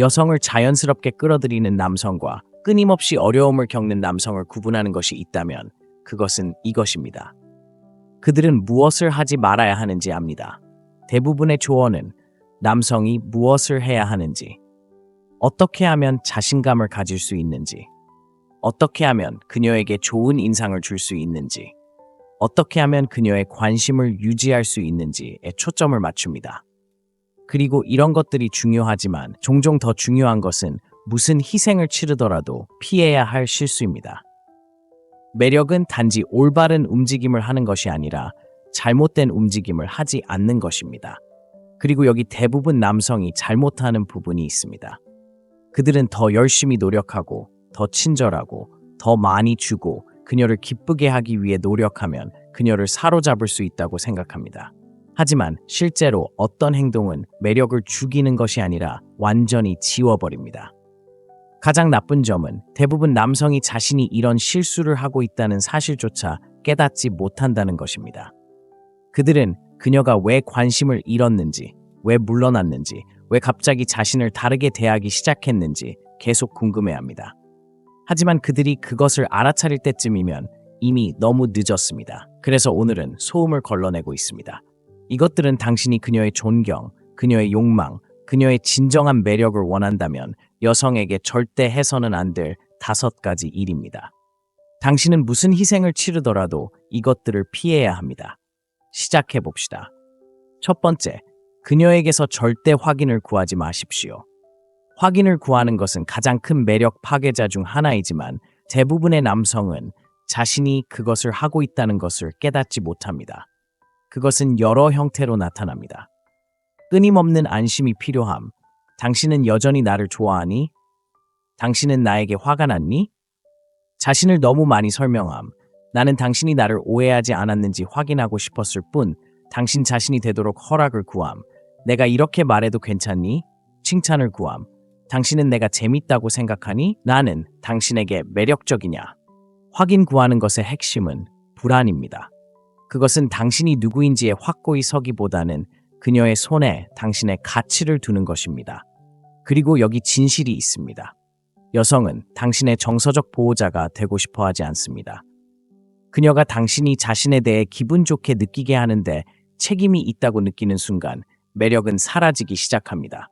여성을 자연스럽게 끌어들이는 남성과 끊임없이 어려움을 겪는 남성을 구분하는 것이 있다면 그것은 이것입니다. 그들은 무엇을 하지 말아야 하는지 압니다. 대부분의 조언은 남성이 무엇을 해야 하는지, 어떻게 하면 자신감을 가질 수 있는지, 어떻게 하면 그녀에게 좋은 인상을 줄 수 있는지, 어떻게 하면 그녀의 관심을 유지할 수 있는지에 초점을 맞춥니다. 그리고 이런 것들이 중요하지만 종종 더 중요한 것은 무슨 희생을 치르더라도 피해야 할 실수입니다. 매력은 단지 올바른 움직임을 하는 것이 아니라 잘못된 움직임을 하지 않는 것입니다. 그리고 여기 대부분 남성이 잘못하는 부분이 있습니다. 그들은 더 열심히 노력하고, 더 친절하고, 더 많이 주고, 그녀를 기쁘게 하기 위해 노력하면 그녀를 사로잡을 수 있다고 생각합니다. 하지만 실제로 어떤 행동은 매력을 죽이는 것이 아니라 완전히 지워버립니다. 가장 나쁜 점은 대부분 남성이 자신이 이런 실수를 하고 있다는 사실조차 깨닫지 못한다는 것입니다. 그들은 그녀가 왜 관심을 잃었는지, 왜 물러났는지, 왜 갑자기 자신을 다르게 대하기 시작했는지 계속 궁금해합니다. 하지만 그들이 그것을 알아차릴 때쯤이면 이미 너무 늦었습니다. 그래서 오늘은 소음을 걸러내고 있습니다. 이것들은 당신이 그녀의 존경, 그녀의 욕망, 그녀의 진정한 매력을 원한다면 여성에게 절대 해서는 안 될 5가지 일입니다. 당신은 무슨 희생을 치르더라도 이것들을 피해야 합니다. 시작해 봅시다. 첫 번째, 그녀에게서 절대 확인을 구하지 마십시오. 확인을 구하는 것은 가장 큰 매력 파괴자 중 하나이지만 대부분의 남성은 자신이 그것을 하고 있다는 것을 깨닫지 못합니다. 그것은 여러 형태로 나타납니다. 끊임없는 안심이 필요함. 당신은 여전히 나를 좋아하니? 당신은 나에게 화가 났니? 자신을 너무 많이 설명함. 나는 당신이 나를 오해하지 않았는지 확인하고 싶었을 뿐 당신 자신이 되도록 허락을 구함. 내가 이렇게 말해도 괜찮니? 칭찬을 구함. 당신은 내가 재밌다고 생각하니? 나는 당신에게 매력적이냐? 확인 구하는 것의 핵심은 불안입니다. 그것은 당신이 누구인지에 확고히 서기보다는 그녀의 손에 당신의 가치를 두는 것입니다. 그리고 여기 진실이 있습니다. 여성은 당신의 정서적 보호자가 되고 싶어 하지 않습니다. 그녀가 당신이 자신에 대해 기분 좋게 느끼게 하는데 책임이 있다고 느끼는 순간 매력은 사라지기 시작합니다.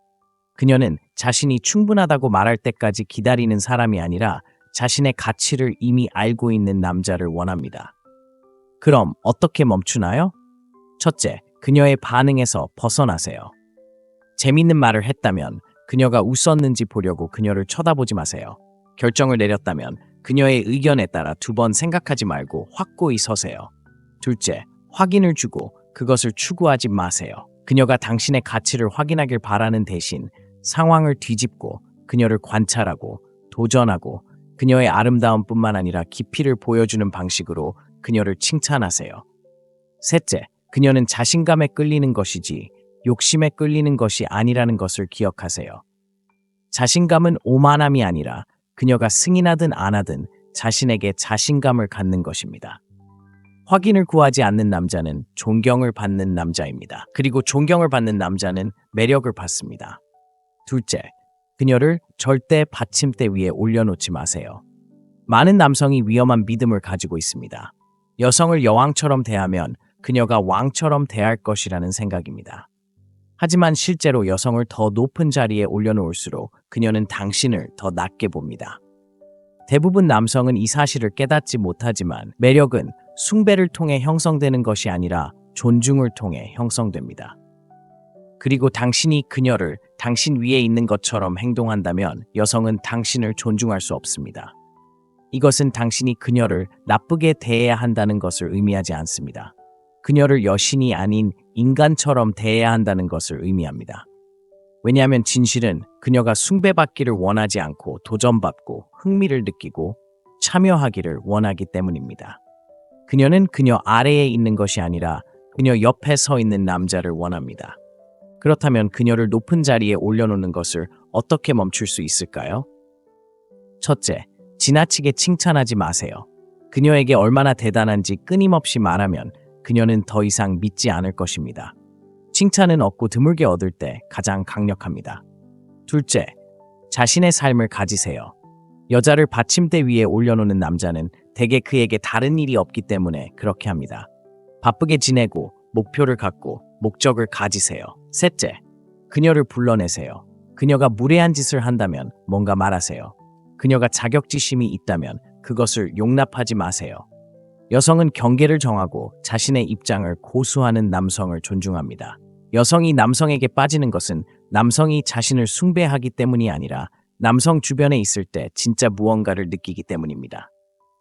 그녀는 자신이 충분하다고 말할 때까지 기다리는 사람이 아니라 자신의 가치를 이미 알고 있는 남자를 원합니다. 그럼 어떻게 멈추나요? 첫째, 그녀의 반응에서 벗어나세요. 재밌는 말을 했다면 그녀가 웃었는지 보려고 그녀를 쳐다보지 마세요. 결정을 내렸다면 그녀의 의견에 따라 2번 생각하지 말고 확고히 서세요. 둘째, 확인을 주고 그것을 추구하지 마세요. 그녀가 당신의 가치를 확인하길 바라는 대신 상황을 뒤집고 그녀를 관찰하고 도전하고 그녀의 아름다움뿐만 아니라 깊이를 보여주는 방식으로 그녀를 칭찬하세요. 셋째, 그녀는 자신감에 끌리는 것이지 욕심에 끌리는 것이 아니라는 것을 기억하세요. 자신감은 오만함이 아니라 그녀가 승인하든 안 하든 자신에게 자신감을 갖는 것입니다. 확인을 구하지 않는 남자는 존경을 받는 남자입니다. 그리고 존경을 받는 남자는 매력을 받습니다. 둘째, 그녀를 절대 받침대 위에 올려놓지 마세요. 많은 남성이 위험한 믿음을 가지고 있습니다. 여성을 여왕처럼 대하면 그녀가 왕처럼 대할 것이라는 생각입니다. 하지만 실제로 여성을 더 높은 자리에 올려놓을수록 그녀는 당신을 더 낮게 봅니다. 대부분 남성은 이 사실을 깨닫지 못하지만 매력은 숭배를 통해 형성되는 것이 아니라 존중을 통해 형성됩니다. 그리고 당신이 그녀를 당신 위에 있는 것처럼 행동한다면 여성은 당신을 존중할 수 없습니다. 이것은 당신이 그녀를 나쁘게 대해야 한다는 것을 의미하지 않습니다. 그녀를 여신이 아닌 인간처럼 대해야 한다는 것을 의미합니다. 왜냐하면 진실은 그녀가 숭배받기를 원하지 않고 도전받고 흥미를 느끼고 참여하기를 원하기 때문입니다. 그녀는 그녀 아래에 있는 것이 아니라 그녀 옆에 서 있는 남자를 원합니다. 그렇다면 그녀를 높은 자리에 올려놓는 것을 어떻게 멈출 수 있을까요? 첫째, 지나치게 칭찬하지 마세요. 그녀에게 얼마나 대단한지 끊임없이 말하면 그녀는 더 이상 믿지 않을 것입니다. 칭찬은 얻고 드물게 얻을 때 가장 강력합니다. 둘째, 자신의 삶을 가지세요. 여자를 받침대 위에 올려놓는 남자는 대개 그에게 다른 일이 없기 때문에 그렇게 합니다. 바쁘게 지내고 목표를 갖고 목적을 가지세요. 셋째, 그녀를 불러내세요. 그녀가 무례한 짓을 한다면 뭔가 말하세요. 그녀가 자격지심이 있다면 그것을 용납하지 마세요. 여성은 경계를 정하고 자신의 입장을 고수하는 남성을 존중합니다. 여성이 남성에게 빠지는 것은 남성이 자신을 숭배하기 때문이 아니라 남성 주변에 있을 때 진짜 무언가를 느끼기 때문입니다.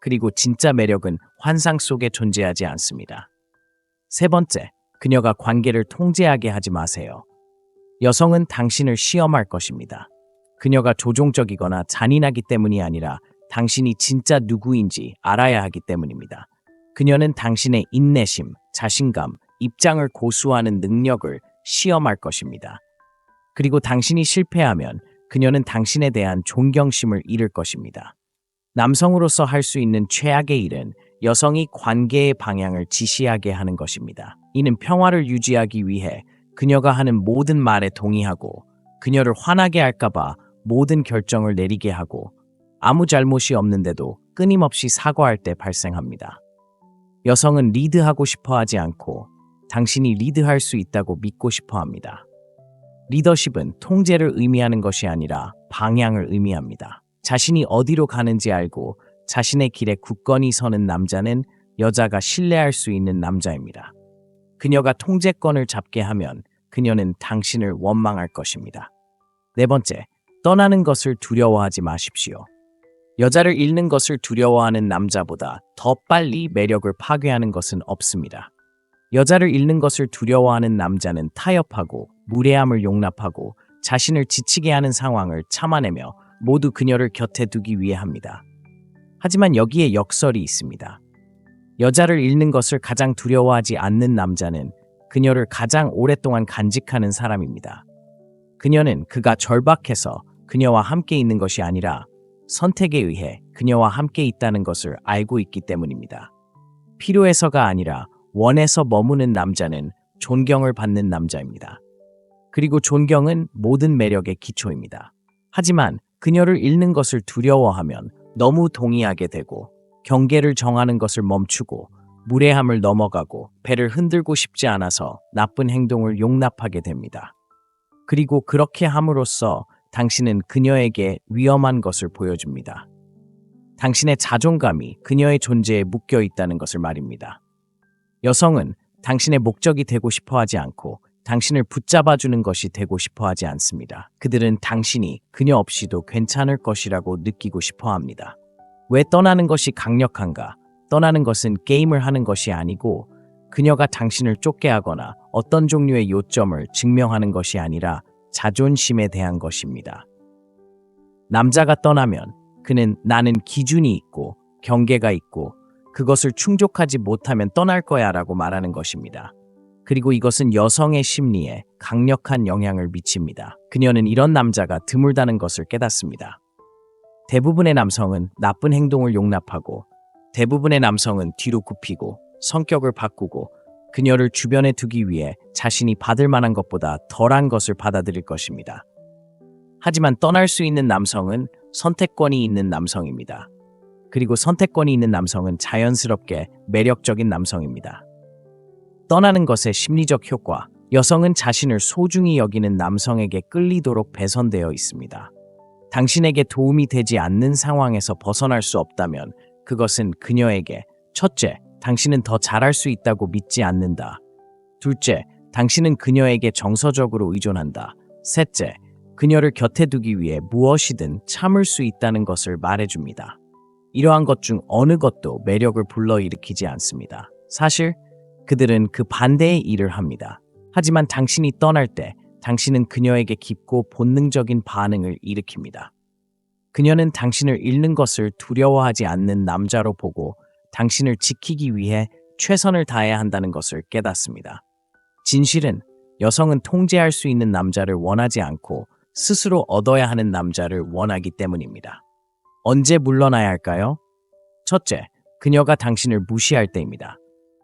그리고 진짜 매력은 환상 속에 존재하지 않습니다. 세 번째, 그녀가 관계를 통제하게 하지 마세요. 여성은 당신을 시험할 것입니다. 그녀가 조종적이거나 잔인하기 때문이 아니라 당신이 진짜 누구인지 알아야 하기 때문입니다. 그녀는 당신의 인내심, 자신감, 입장을 고수하는 능력을 시험할 것입니다. 그리고 당신이 실패하면 그녀는 당신에 대한 존경심을 잃을 것입니다. 남성으로서 할 수 있는 최악의 일은 여성이 관계의 방향을 지시하게 하는 것입니다. 이는 평화를 유지하기 위해 그녀가 하는 모든 말에 동의하고 그녀를 화나게 할까봐 모든 결정을 내리게 하고 아무 잘못이 없는데도 끊임없이 사과할 때 발생합니다. 여성은 리드하고 싶어 하지 않고 당신이 리드할 수 있다고 믿고 싶어 합니다. 리더십은 통제를 의미하는 것이 아니라 방향을 의미합니다. 자신이 어디로 가는지 알고 자신의 길에 굳건히 서는 남자는 여자가 신뢰할 수 있는 남자입니다. 그녀가 통제권을 잡게 하면 그녀는 당신을 원망할 것입니다. 네 번째, 떠나는 것을 두려워하지 마십시오. 여자를 잃는 것을 두려워하는 남자보다 더 빨리 매력을 파괴하는 것은 없습니다. 여자를 잃는 것을 두려워하는 남자는 타협하고 무례함을 용납하고 자신을 지치게 하는 상황을 참아내며 모두 그녀를 곁에 두기 위해 합니다. 하지만 여기에 역설이 있습니다. 여자를 잃는 것을 가장 두려워하지 않는 남자는 그녀를 가장 오랫동안 간직하는 사람입니다. 그녀는 그가 절박해서 그녀와 함께 있는 것이 아니라 선택에 의해 그녀와 함께 있다는 것을 알고 있기 때문입니다. 필요해서가 아니라 원해서 머무는 남자는 존경을 받는 남자입니다. 그리고 존경은 모든 매력의 기초입니다. 하지만 그녀를 잃는 것을 두려워하면 너무 동의하게 되고 경계를 정하는 것을 멈추고 무례함을 넘어가고 배를 흔들고 싶지 않아서 나쁜 행동을 용납하게 됩니다. 그리고 그렇게 함으로써 당신은 그녀에게 위험한 것을 보여줍니다. 당신의 자존감이 그녀의 존재에 묶여 있다는 것을 말입니다. 여성은 당신의 목적이 되고 싶어 하지 않고 당신을 붙잡아주는 것이 되고 싶어 하지 않습니다. 그들은 당신이 그녀 없이도 괜찮을 것이라고 느끼고 싶어 합니다. 왜 떠나는 것이 강력한가? 떠나는 것은 게임을 하는 것이 아니고 그녀가 당신을 쫓게 하거나 어떤 종류의 요점을 증명하는 것이 아니라 자존심에 대한 것입니다. 남자가 떠나면 그는 나는 기준이 있고 경계가 있고 그것을 충족하지 못하면 떠날 거야 라고 말하는 것입니다. 그리고 이것은 여성의 심리에 강력한 영향을 미칩니다. 그녀는 이런 남자가 드물다는 것을 깨닫습니다. 대부분의 남성은 나쁜 행동을 용납하고 대부분의 남성은 뒤로 굽히고 성격을 바꾸고 그녀를 주변에 두기 위해 자신이 받을 만한 것보다 덜한 것을 받아들일 것입니다. 하지만 떠날 수 있는 남성은 선택권이 있는 남성입니다. 그리고 선택권이 있는 남성은 자연스럽게 매력적인 남성입니다. 떠나는 것의 심리적 효과, 여성은 자신을 소중히 여기는 남성에게 끌리도록 배선되어 있습니다. 당신에게 도움이 되지 않는 상황에서 벗어날 수 없다면 그것은 그녀에게 첫째, 당신은 더 잘할 수 있다고 믿지 않는다. 둘째, 당신은 그녀에게 정서적으로 의존한다. 셋째, 그녀를 곁에 두기 위해 무엇이든 참을 수 있다는 것을 말해줍니다. 이러한 것 중 어느 것도 매력을 불러일으키지 않습니다. 사실 그들은 그 반대의 일을 합니다. 하지만 당신이 떠날 때 당신은 그녀에게 깊고 본능적인 반응을 일으킵니다. 그녀는 당신을 잃는 것을 두려워하지 않는 남자로 보고 당신을 지키기 위해 최선을 다해야 한다는 것을 깨닫습니다. 진실은 여성은 통제할 수 있는 남자를 원하지 않고 스스로 얻어야 하는 남자를 원하기 때문입니다. 언제 물러나야 할까요? 첫째, 그녀가 당신을 무시할 때입니다.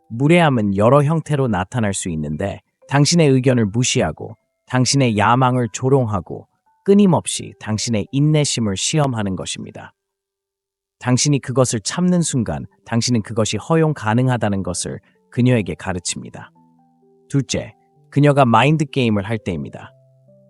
무례함은 여러 형태로 나타날 수 있는데 당신의 의견을 무시하고 당신의 야망을 조롱하고 끊임없이 당신의 인내심을 시험하는 것입니다. 당신이 그것을 참는 순간 당신은 그것이 허용 가능하다는 것을 그녀에게 가르칩니다. 둘째, 그녀가 마인드 게임을 할 때입니다.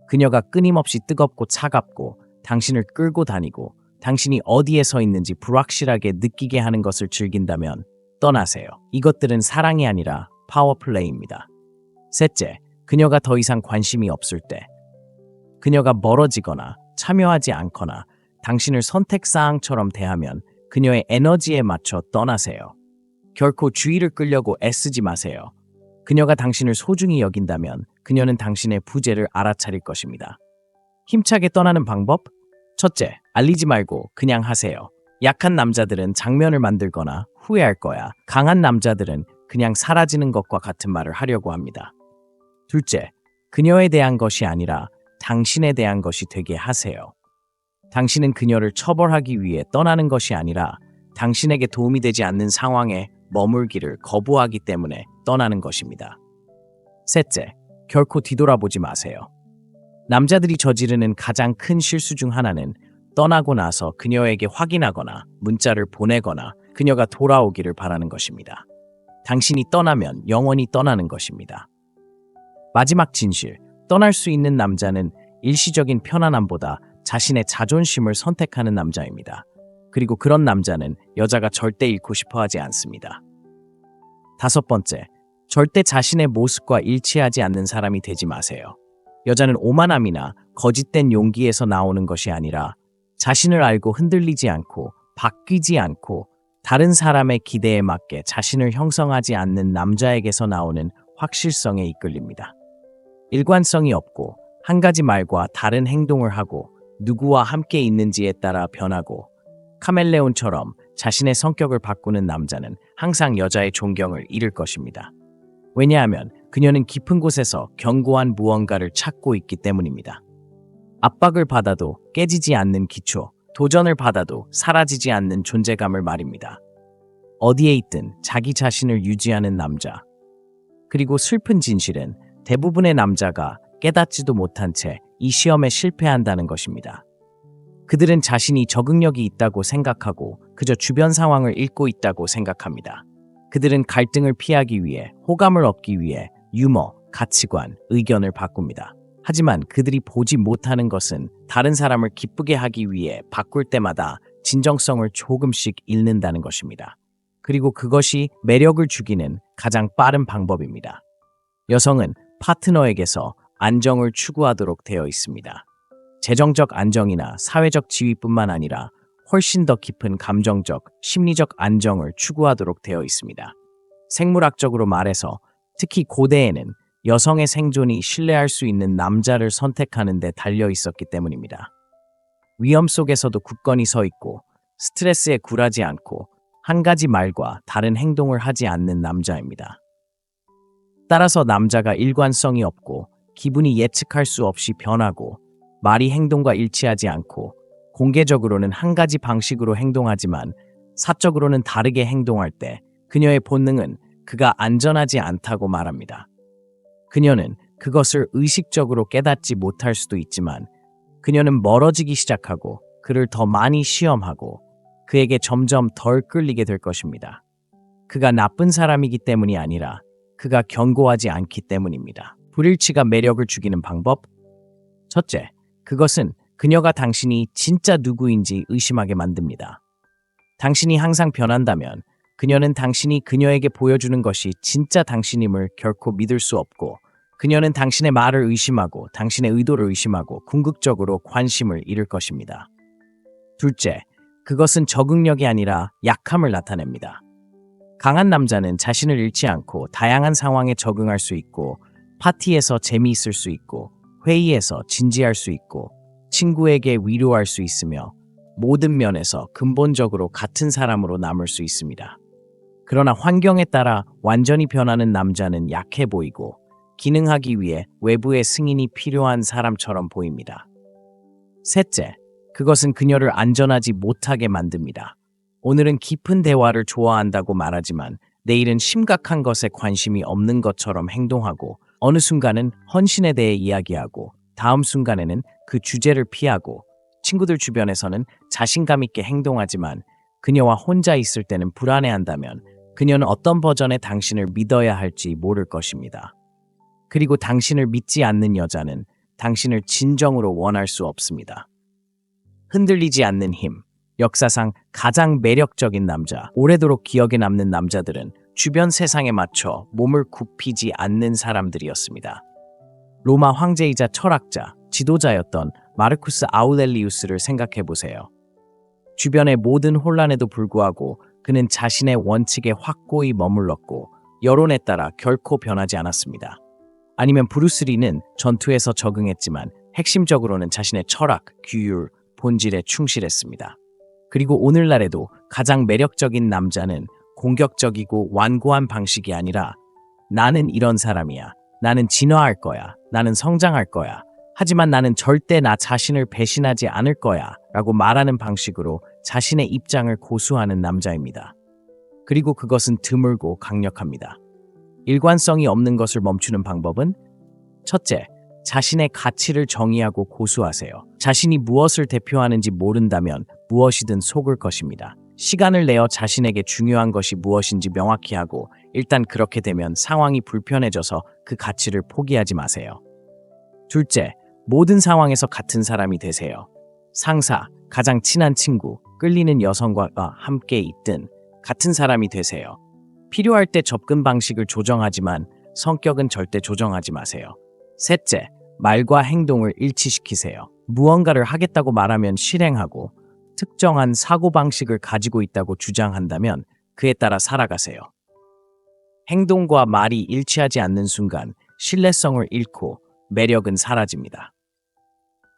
그녀가 끊임없이 뜨겁고 차갑고 당신을 끌고 다니고 당신이 어디에 서 있는지 불확실하게 느끼게 하는 것을 즐긴다면 떠나세요. 이것들은 사랑이 아니라 파워플레이입니다. 셋째, 그녀가 더 이상 관심이 없을 때. 그녀가 멀어지거나 참여하지 않거나 당신을 선택사항처럼 대하면 그녀의 에너지에 맞춰 떠나세요. 결코 주의를 끌려고 애쓰지 마세요. 그녀가 당신을 소중히 여긴다면 그녀는 당신의 부재를 알아차릴 것입니다. 힘차게 떠나는 방법? 첫째, 알리지 말고 그냥 하세요. 약한 남자들은 장면을 만들거나 후회할 거야. 강한 남자들은 그냥 사라지는 것과 같은 말을 하려고 합니다. 둘째, 그녀에 대한 것이 아니라 당신에 대한 것이 되게 하세요. 당신은 그녀를 처벌하기 위해 떠나는 것이 아니라 당신에게 도움이 되지 않는 상황에 머물기를 거부하기 때문에 떠나는 것입니다. 셋째, 결코 뒤돌아보지 마세요. 남자들이 저지르는 가장 큰 실수 중 하나는 떠나고 나서 그녀에게 확인하거나 문자를 보내거나 그녀가 돌아오기를 바라는 것입니다. 당신이 떠나면 영원히 떠나는 것입니다. 마지막 진실, 떠날 수 있는 남자는 일시적인 편안함보다 자신의 자존심을 선택하는 남자입니다. 그리고 그런 남자는 여자가 절대 잃고 싶어 하지 않습니다. 다섯 번째, 절대 자신의 모습과 일치하지 않는 사람이 되지 마세요. 여자는 오만함이나 거짓된 용기에서 나오는 것이 아니라 자신을 알고 흔들리지 않고 바뀌지 않고 다른 사람의 기대에 맞게 자신을 형성하지 않는 남자에게서 나오는 확실성에 이끌립니다. 일관성이 없고 한 가지 말과 다른 행동을 하고 누구와 함께 있는지에 따라 변하고 카멜레온처럼 자신의 성격을 바꾸는 남자는 항상 여자의 존경을 잃을 것입니다. 왜냐하면 그녀는 깊은 곳에서 견고한 무언가를 찾고 있기 때문입니다. 압박을 받아도 깨지지 않는 기초, 도전을 받아도 사라지지 않는 존재감을 말입니다. 어디에 있든 자기 자신을 유지하는 남자. 그리고 슬픈 진실은 대부분의 남자가 깨닫지도 못한 채 이 시험에 실패한다는 것입니다. 그들은 자신이 적응력이 있다고 생각하고 그저 주변 상황을 읽고 있다고 생각합니다. 그들은 갈등을 피하기 위해, 호감을 얻기 위해 유머, 가치관, 의견을 바꿉니다. 하지만 그들이 보지 못하는 것은 다른 사람을 기쁘게 하기 위해 바꿀 때마다 진정성을 조금씩 잃는다는 것입니다. 그리고 그것이 매력을 죽이는 가장 빠른 방법입니다. 여성은 파트너에게서 안정을 추구하도록 되어 있습니다. 재정적 안정이나 사회적 지위뿐만 아니라 훨씬 더 깊은 감정적, 심리적 안정을 추구하도록 되어 있습니다. 생물학적으로 말해서 특히 고대에는 여성의 생존이 신뢰할 수 있는 남자를 선택하는 데 달려 있었기 때문입니다. 위험 속에서도 굳건히 서 있고 스트레스에 굴하지 않고 한 가지 말과 다른 행동을 하지 않는 남자입니다. 따라서 남자가 일관성이 없고 기분이 예측할 수 없이 변하고 말이 행동과 일치하지 않고 공개적으로는 한 가지 방식으로 행동하지만 사적으로는 다르게 행동할 때 그녀의 본능은 그가 안전하지 않다고 말합니다. 그녀는 그것을 의식적으로 깨닫지 못할 수도 있지만 그녀는 멀어지기 시작하고 그를 더 많이 시험하고 그에게 점점 덜 끌리게 될 것입니다. 그가 나쁜 사람이기 때문이 아니라 그가 견고하지 않기 때문입니다. 불일치가 매력을 죽이는 방법? 첫째, 그것은 그녀가 당신이 진짜 누구인지 의심하게 만듭니다. 당신이 항상 변한다면 그녀는 당신이 그녀에게 보여주는 것이 진짜 당신임을 결코 믿을 수 없고 그녀는 당신의 말을 의심하고 당신의 의도를 의심하고 궁극적으로 관심을 잃을 것입니다. 둘째, 그것은 적응력이 아니라 약함을 나타냅니다. 강한 남자는 자신을 잃지 않고 다양한 상황에 적응할 수 있고 파티에서 재미있을 수 있고 회의에서 진지할 수 있고 친구에게 위로할 수 있으며 모든 면에서 근본적으로 같은 사람으로 남을 수 있습니다. 그러나 환경에 따라 완전히 변하는 남자는 약해 보이고 기능하기 위해 외부의 승인이 필요한 사람처럼 보입니다. 셋째, 그것은 그녀를 안전하지 못하게 만듭니다. 오늘은 깊은 대화를 좋아한다고 말하지만 내일은 심각한 것에 관심이 없는 것처럼 행동하고 어느 순간은 헌신에 대해 이야기하고 다음 순간에는 그 주제를 피하고 친구들 주변에서는 자신감 있게 행동하지만 그녀와 혼자 있을 때는 불안해한다면 그녀는 어떤 버전의 당신을 믿어야 할지 모를 것입니다. 그리고 당신을 믿지 않는 여자는 당신을 진정으로 원할 수 없습니다. 흔들리지 않는 힘. 역사상 가장 매력적인 남자, 오래도록 기억에 남는 남자들은 주변 세상에 맞춰 몸을 굽히지 않는 사람들이었습니다. 로마 황제이자 철학자, 지도자였던 마르쿠스 아우렐리우스를 생각해 보세요. 주변의 모든 혼란에도 불구하고 그는 자신의 원칙에 확고히 머물렀고 여론에 따라 결코 변하지 않았습니다. 아니면 브루스 리는 전투에서 적응했지만 핵심적으로는 자신의 철학, 규율, 본질에 충실했습니다. 그리고 오늘날에도 가장 매력적인 남자는 공격적이고 완고한 방식이 아니라 나는 이런 사람이야. 나는 진화할 거야. 나는 성장할 거야. 하지만 나는 절대 나 자신을 배신하지 않을 거야. 라고 말하는 방식으로 자신의 입장을 고수하는 남자입니다. 그리고 그것은 드물고 강력합니다. 일관성이 없는 것을 멈추는 방법은? 첫째, 자신의 가치를 정의하고 고수하세요. 자신이 무엇을 대표하는지 모른다면 무엇이든 속을 것입니다. 시간을 내어 자신에게 중요한 것이 무엇인지 명확히 하고 일단 그렇게 되면 상황이 불편해져서 그 가치를 포기하지 마세요. 둘째, 모든 상황에서 같은 사람이 되세요. 상사, 가장 친한 친구, 끌리는 여성과 함께 있든 같은 사람이 되세요. 필요할 때 접근 방식을 조정하지만 성격은 절대 조정하지 마세요. 셋째, 말과 행동을 일치시키세요. 무언가를 하겠다고 말하면 실행하고 특정한 사고방식을 가지고 있다고 주장한다면 그에 따라 살아가세요. 행동과 말이 일치하지 않는 순간 신뢰성을 잃고 매력은 사라집니다.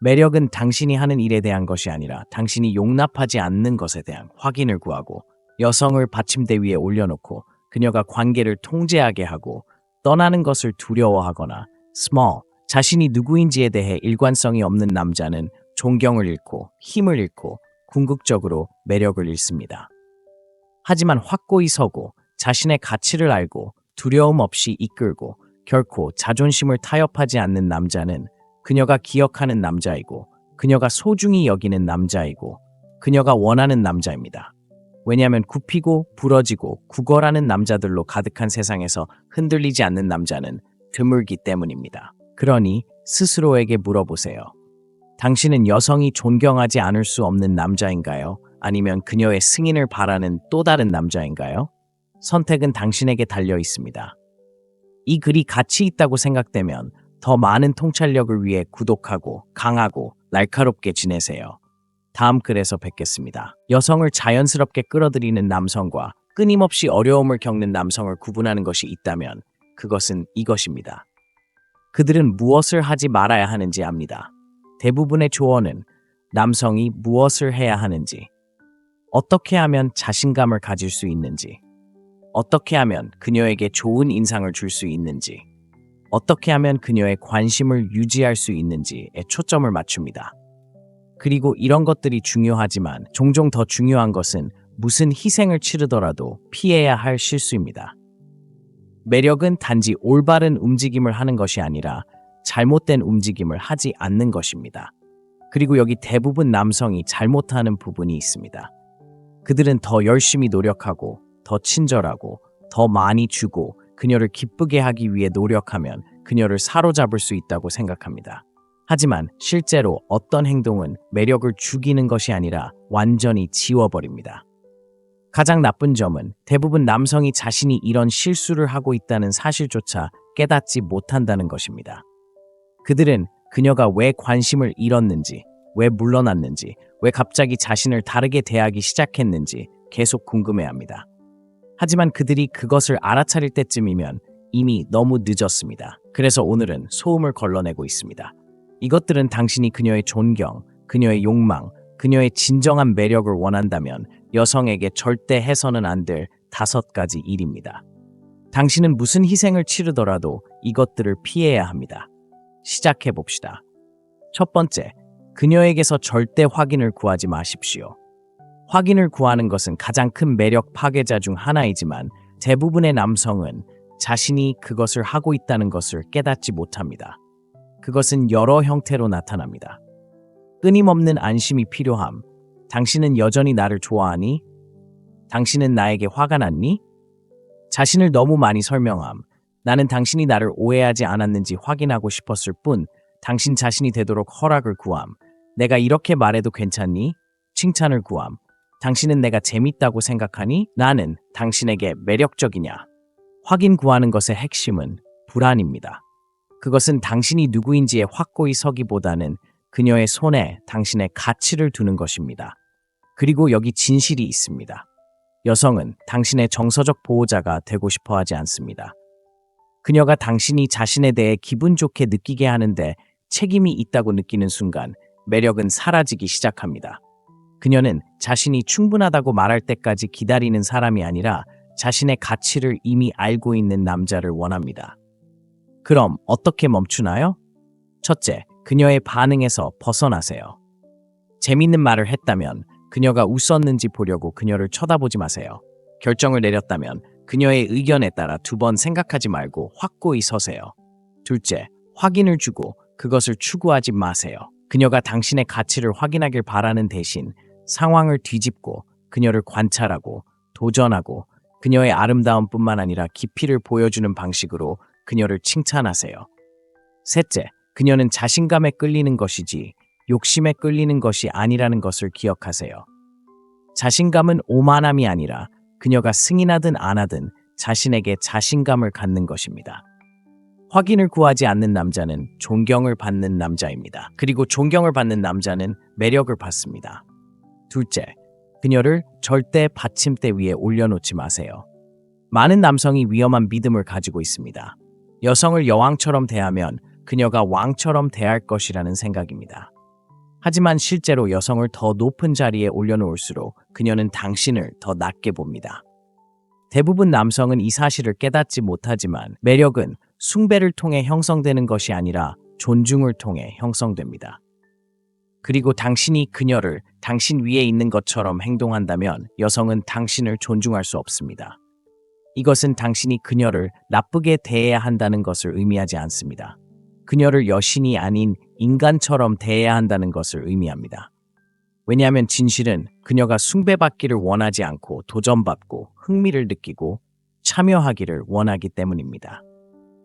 매력은 당신이 하는 일에 대한 것이 아니라 당신이 용납하지 않는 것에 대한 확인을 구하고 여성을 받침대 위에 올려놓고 그녀가 관계를 통제하게 하고 떠나는 것을 두려워하거나 small, 자신이 누구인지에 대해 일관성이 없는 남자는 존경을 잃고 힘을 잃고 궁극적으로 매력을 잃습니다. 하지만 확고히 서고 자신의 가치를 알고 두려움 없이 이끌고 결코 자존심을 타협하지 않는 남자는 그녀가 기억하는 남자이고 그녀가 소중히 여기는 남자이고 그녀가 원하는 남자입니다. 왜냐하면 굽히고 부러지고 구걸하는 남자들로 가득한 세상에서 흔들리지 않는 남자는 드물기 때문입니다. 그러니 스스로에게 물어보세요. 당신은 여성이 존경하지 않을 수 없는 남자인가요? 아니면 그녀의 승인을 바라는 또 다른 남자인가요? 선택은 당신에게 달려 있습니다. 이 글이 가치 있다고 생각되면 더 많은 통찰력을 위해 구독하고 강하고 날카롭게 지내세요. 다음 글에서 뵙겠습니다. 여성을 자연스럽게 끌어들이는 남성과 끊임없이 어려움을 겪는 남성을 구분하는 것이 있다면 그것은 이것입니다. 그들은 무엇을 하지 말아야 하는지 압니다. 대부분의 조언은 남성이 무엇을 해야 하는지, 어떻게 하면 자신감을 가질 수 있는지, 어떻게 하면 그녀에게 좋은 인상을 줄 수 있는지, 어떻게 하면 그녀의 관심을 유지할 수 있는지에 초점을 맞춥니다. 그리고 이런 것들이 중요하지만 종종 더 중요한 것은 무슨 희생을 치르더라도 피해야 할 실수입니다. 매력은 단지 올바른 움직임을 하는 것이 아니라 잘못된 움직임을 하지 않는 것입니다. 그리고 여기 대부분 남성이 잘못하는 부분이 있습니다. 그들은 더 열심히 노력하고 더 친절하고 더 많이 주고 그녀를 기쁘게 하기 위해 노력하면 그녀를 사로잡을 수 있다고 생각합니다. 하지만 실제로 어떤 행동은 매력을 죽이는 것이 아니라 완전히 지워버립니다. 가장 나쁜 점은 대부분 남성이 자신이 이런 실수를 하고 있다는 사실조차 깨닫지 못한다는 것입니다. 그들은 그녀가 왜 관심을 잃었는지, 왜 물러났는지, 왜 갑자기 자신을 다르게 대하기 시작했는지 계속 궁금해합니다. 하지만 그들이 그것을 알아차릴 때쯤이면 이미 너무 늦었습니다. 그래서 오늘은 소음을 걸러내고 있습니다. 이것들은 당신이 그녀의 존경, 그녀의 욕망, 그녀의 진정한 매력을 원한다면 여성에게 절대 해서는 안 될 5가지 일입니다. 당신은 무슨 희생을 치르더라도 이것들을 피해야 합니다. 시작해 봅시다. 첫 번째, 그녀에게서 절대 확인을 구하지 마십시오. 확인을 구하는 것은 가장 큰 매력 파괴자 중 하나이지만 대부분의 남성은 자신이 그것을 하고 있다는 것을 깨닫지 못합니다. 그것은 여러 형태로 나타납니다. 끊임없는 안심이 필요함. 당신은 여전히 나를 좋아하니? 당신은 나에게 화가 났니? 자신을 너무 많이 설명함. 나는 당신이 나를 오해하지 않았는지 확인하고 싶었을 뿐 당신 자신이 되도록 허락을 구함. 내가 이렇게 말해도 괜찮니? 칭찬을 구함. 당신은 내가 재밌다고 생각하니? 나는 당신에게 매력적이냐? 확인 구하는 것의 핵심은 불안입니다. 그것은 당신이 누구인지에 확고히 서기보다는 그녀의 손에 당신의 가치를 두는 것입니다. 그리고 여기 진실이 있습니다. 여성은 당신의 정서적 보호자가 되고 싶어 하지 않습니다. 그녀가 당신이 자신에 대해 기분 좋게 느끼게 하는데 책임이 있다고 느끼는 순간 매력은 사라지기 시작합니다. 그녀는 자신이 충분하다고 말할 때까지 기다리는 사람이 아니라 자신의 가치를 이미 알고 있는 남자를 원합니다. 그럼 어떻게 멈추나요? 첫째, 그녀의 반응에서 벗어나세요. 재밌는 말을 했다면 그녀가 웃었는지 보려고 그녀를 쳐다보지 마세요. 결정을 내렸다면 그녀의 의견에 따라 2번 생각하지 말고 확고히 서세요. 둘째, 확인을 주고 그것을 추구하지 마세요. 그녀가 당신의 가치를 확인하길 바라는 대신 상황을 뒤집고 그녀를 관찰하고 도전하고 그녀의 아름다움뿐만 아니라 깊이를 보여주는 방식으로 그녀를 칭찬하세요. 셋째, 그녀는 자신감에 끌리는 것이지 욕심에 끌리는 것이 아니라는 것을 기억하세요. 자신감은 오만함이 아니라 그녀가 승인하든 안 하든 자신에게 자신감을 갖는 것입니다. 확인을 구하지 않는 남자는 존경을 받는 남자입니다. 그리고 존경을 받는 남자는 매력을 받습니다. 둘째, 그녀를 절대 받침대 위에 올려놓지 마세요. 많은 남성이 위험한 믿음을 가지고 있습니다. 여성을 여왕처럼 대하면 그녀가 왕처럼 대할 것이라는 생각입니다. 하지만 실제로 여성을 더 높은 자리에 올려놓을수록 그녀는 당신을 더 낮게 봅니다. 대부분 남성은 이 사실을 깨닫지 못하지만 매력은 숭배를 통해 형성되는 것이 아니라 존중을 통해 형성됩니다. 그리고 당신이 그녀를 당신 위에 있는 것처럼 행동한다면 여성은 당신을 존중할 수 없습니다. 이것은 당신이 그녀를 나쁘게 대해야 한다는 것을 의미하지 않습니다. 그녀를 여신이 아닌 인간처럼 대해야 한다는 것을 의미합니다. 왜냐하면 진실은 그녀가 숭배받기를 원하지 않고 도전받고 흥미를 느끼고 참여하기를 원하기 때문입니다.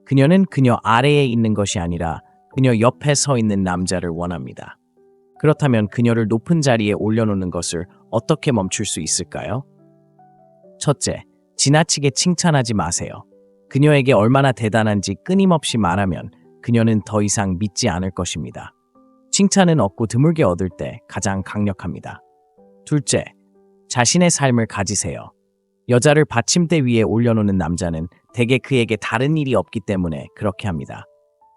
그녀는 그녀 아래에 있는 것이 아니라 그녀 옆에 서 있는 남자를 원합니다. 그렇다면 그녀를 높은 자리에 올려놓는 것을 어떻게 멈출 수 있을까요? 첫째, 지나치게 칭찬하지 마세요. 그녀에게 얼마나 대단한지 끊임없이 말하면 그녀는 더 이상 믿지 않을 것입니다. 칭찬은 얻고 드물게 얻을 때 가장 강력합니다. 둘째, 자신의 삶을 가지세요. 여자를 받침대 위에 올려놓는 남자는 대개 그에게 다른 일이 없기 때문에 그렇게 합니다.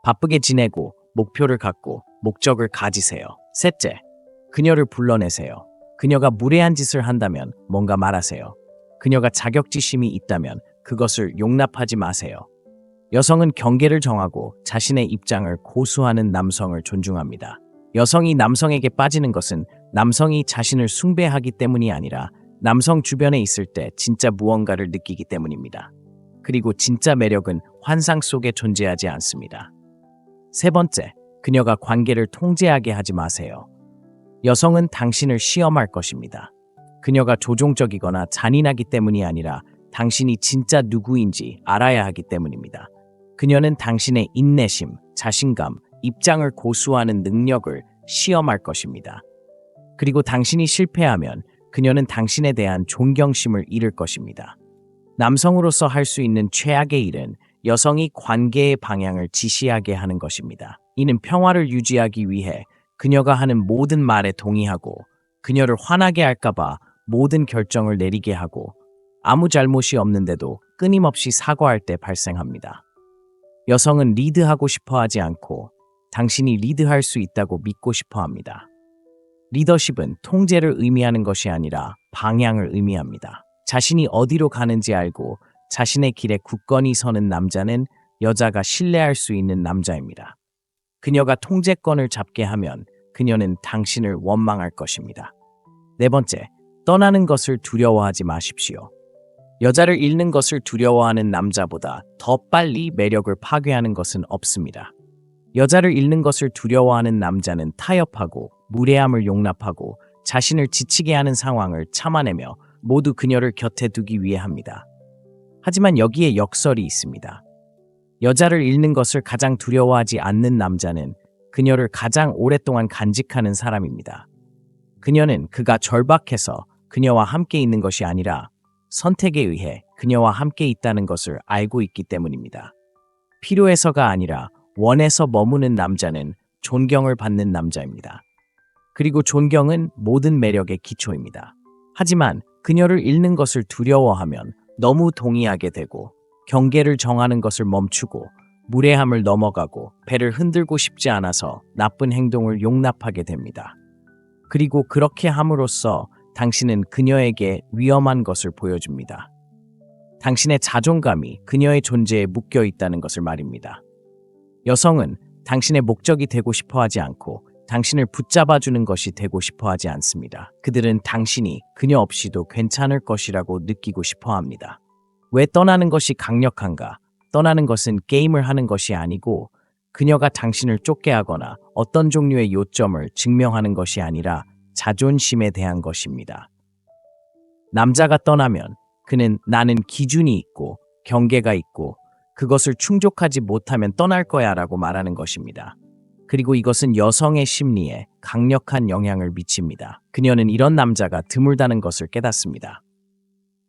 바쁘게 지내고 목표를 갖고 목적을 가지세요. 셋째, 그녀를 불러내세요. 그녀가 무례한 짓을 한다면 뭔가 말하세요. 그녀가 자격지심이 있다면 그것을 용납하지 마세요. 여성은 경계를 정하고 자신의 입장을 고수하는 남성을 존중합니다. 여성이 남성에게 빠지는 것은 남성이 자신을 숭배하기 때문이 아니라 남성 주변에 있을 때 진짜 무언가를 느끼기 때문입니다. 그리고 진짜 매력은 환상 속에 존재하지 않습니다. 세 번째, 그녀가 관계를 통제하게 하지 마세요. 여성은 당신을 시험할 것입니다. 그녀가 조종적이거나 잔인하기 때문이 아니라 당신이 진짜 누구인지 알아야 하기 때문입니다. 그녀는 당신의 인내심, 자신감, 입장을 고수하는 능력을 시험할 것입니다. 그리고 당신이 실패하면 그녀는 당신에 대한 존경심을 잃을 것입니다. 남성으로서 할 수 있는 최악의 일은 여성이 관계의 방향을 지시하게 하는 것입니다. 이는 평화를 유지하기 위해 그녀가 하는 모든 말에 동의하고 그녀를 화나게 할까봐 모든 결정을 내리게 하고 아무 잘못이 없는데도 끊임없이 사과할 때 발생합니다. 여성은 리드하고 싶어 하지 않고 당신이 리드할 수 있다고 믿고 싶어 합니다. 리더십은 통제를 의미하는 것이 아니라 방향을 의미합니다. 자신이 어디로 가는지 알고 자신의 길에 굳건히 서는 남자는 여자가 신뢰할 수 있는 남자입니다. 그녀가 통제권을 잡게 하면 그녀는 당신을 원망할 것입니다. 네 번째, 떠나는 것을 두려워하지 마십시오. 여자를 잃는 것을 두려워하는 남자보다 더 빨리 매력을 파괴하는 것은 없습니다. 여자를 잃는 것을 두려워하는 남자는 타협하고 무례함을 용납하고 자신을 지치게 하는 상황을 참아내며 모두 그녀를 곁에 두기 위해 합니다. 하지만 여기에 역설이 있습니다. 여자를 잃는 것을 가장 두려워하지 않는 남자는 그녀를 가장 오랫동안 간직하는 사람입니다. 그녀는 그가 절박해서 그녀와 함께 있는 것이 아니라 선택에 의해 그녀와 함께 있다는 것을 알고 있기 때문입니다. 필요해서가 아니라 원해서 머무는 남자는 존경을 받는 남자입니다. 그리고 존경은 모든 매력의 기초입니다. 하지만 그녀를 잃는 것을 두려워하면 너무 동의하게 되고 경계를 정하는 것을 멈추고 무례함을 넘어가고 배를 흔들고 싶지 않아서 나쁜 행동을 용납하게 됩니다. 그리고 그렇게 함으로써 당신은 그녀에게 위험한 것을 보여줍니다. 당신의 자존감이 그녀의 존재에 묶여 있다는 것을 말입니다. 여성은 당신의 목적이 되고 싶어 하지 않고 당신을 붙잡아주는 것이 되고 싶어 하지 않습니다. 그들은 당신이 그녀 없이도 괜찮을 것이라고 느끼고 싶어 합니다. 왜 떠나는 것이 강력한가? 떠나는 것은 게임을 하는 것이 아니고 그녀가 당신을 쫓게 하거나 어떤 종류의 요점을 증명하는 것이 아니라 자존심에 대한 것입니다. 남자가 떠나면 그는 나는 기준이 있고 경계가 있고 그것을 충족하지 못하면 떠날 거야 라고 말하는 것입니다. 그리고 이것은 여성의 심리에 강력한 영향을 미칩니다. 그녀는 이런 남자가 드물다는 것을 깨닫습니다.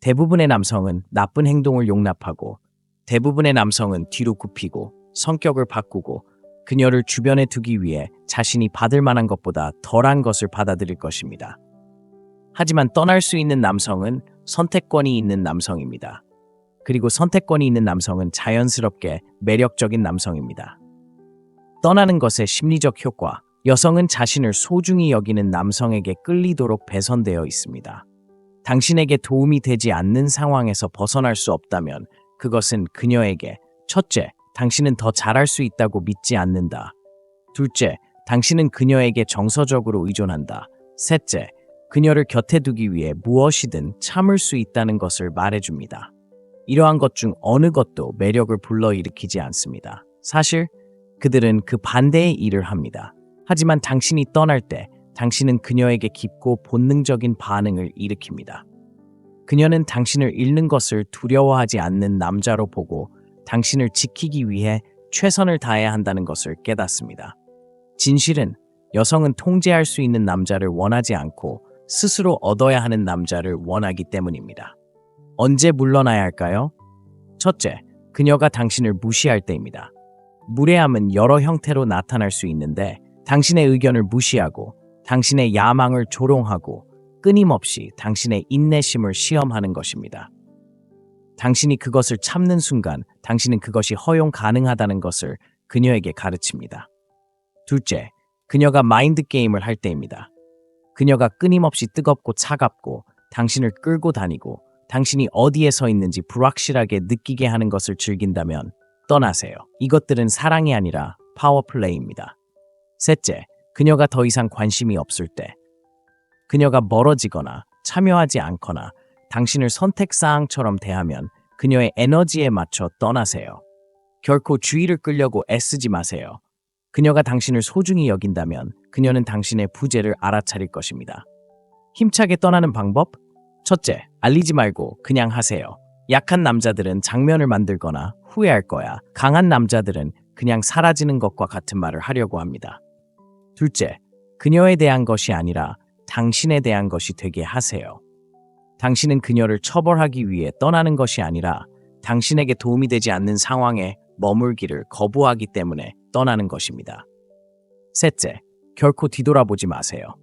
대부분의 남성은 나쁜 행동을 용납하고 대부분의 남성은 뒤로 굽히고 성격을 바꾸고 그녀를 주변에 두기 위해 자신이 받을 만한 것보다 덜한 것을 받아들일 것입니다. 하지만 떠날 수 있는 남성은 선택권이 있는 남성입니다. 그리고 선택권이 있는 남성은 자연스럽게 매력적인 남성입니다. 떠나는 것의 심리적 효과, 여성은 자신을 소중히 여기는 남성에게 끌리도록 배선되어 있습니다. 당신에게 도움이 되지 않는 상황에서 벗어날 수 없다면 그것은 그녀에게 첫째, 당신은 더 잘할 수 있다고 믿지 않는다. 둘째, 당신은 그녀에게 정서적으로 의존한다. 셋째, 그녀를 곁에 두기 위해 무엇이든 참을 수 있다는 것을 말해줍니다. 이러한 것 중 어느 것도 매력을 불러일으키지 않습니다. 사실 그들은 그 반대의 일을 합니다. 하지만 당신이 떠날 때 당신은 그녀에게 깊고 본능적인 반응을 일으킵니다. 그녀는 당신을 잃는 것을 두려워하지 않는 남자로 보고 당신을 지키기 위해 최선을 다해야 한다는 것을 깨닫습니다. 진실은 여성은 통제할 수 있는 남자를 원하지 않고 스스로 얻어야 하는 남자를 원하기 때문입니다. 언제 물러나야 할까요? 첫째, 그녀가 당신을 무시할 때입니다. 무례함은 여러 형태로 나타날 수 있는데 당신의 의견을 무시하고 당신의 야망을 조롱하고 끊임없이 당신의 인내심을 시험하는 것입니다. 당신이 그것을 참는 순간 당신은 그것이 허용 가능하다는 것을 그녀에게 가르칩니다. 둘째, 그녀가 마인드 게임을 할 때입니다. 그녀가 끊임없이 뜨겁고 차갑고 당신을 끌고 다니고 당신이 어디에 서 있는지 불확실하게 느끼게 하는 것을 즐긴다면 떠나세요. 이것들은 사랑이 아니라 파워플레이입니다. 셋째, 그녀가 더 이상 관심이 없을 때, 그녀가 멀어지거나 참여하지 않거나 당신을 선택사항처럼 대하면 그녀의 에너지에 맞춰 떠나세요. 결코 주의를 끌려고 애쓰지 마세요. 그녀가 당신을 소중히 여긴다면 그녀는 당신의 부재를 알아차릴 것입니다. 힘차게 떠나는 방법? 첫째, 알리지 말고 그냥 하세요. 약한 남자들은 장면을 만들거나 후회할 거야. 강한 남자들은 그냥 사라지는 것과 같은 말을 하려고 합니다. 둘째, 그녀에 대한 것이 아니라 당신에 대한 것이 되게 하세요. 당신은 그녀를 처벌하기 위해 떠나는 것이 아니라 당신에게 도움이 되지 않는 상황에 머물기를 거부하기 때문에 떠나는 것입니다. 셋째, 결코 뒤돌아보지 마세요.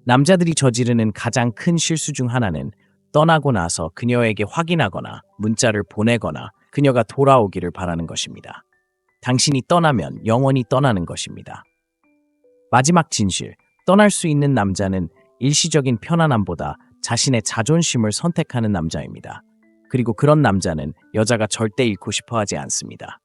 남자들이 저지르는 가장 큰 실수 중 하나는 떠나고 나서 그녀에게 확인하거나 문자를 보내거나 그녀가 돌아오기를 바라는 것입니다. 당신이 떠나면 영원히 떠나는 것입니다. 마지막 진실, 떠날 수 있는 남자는 일시적인 편안함보다 자신의 자존심을 선택하는 남자입니다. 그리고 그런 남자는 여자가 절대 잃고 싶어 하지 않습니다.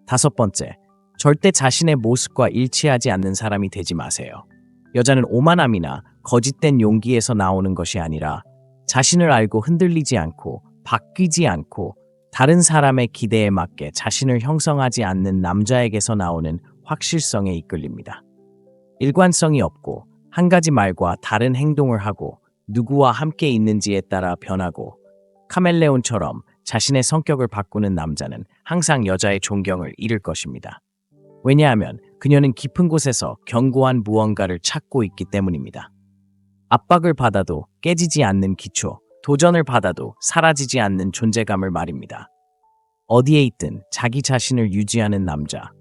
다섯 번째, 절대 자신의 모습과 일치하지 않는 사람이 되지 마세요. 여자는 오만함이나 거짓된 용기에서 나오는 것이 아니라 자신을 알고 흔들리지 않고 바뀌지 않고 다른 사람의 기대에 맞게 자신을 형성하지 않는 남자에게서 나오는 확실성에 이끌립니다. 일관성이 없고 한 가지 말과 다른 행동을 하고 누구와 함께 있는지에 따라 변하고 카멜레온처럼 자신의 성격을 바꾸는 남자는 항상 여자의 존경을 잃을 것입니다. 왜냐하면 그녀는 깊은 곳에서 견고한 무언가를 찾고 있기 때문입니다. 압박을 받아도 깨지지 않는 기초, 도전을 받아도 사라지지 않는 존재감을 말입니다. 어디에 있든 자기 자신을 유지하는 남자.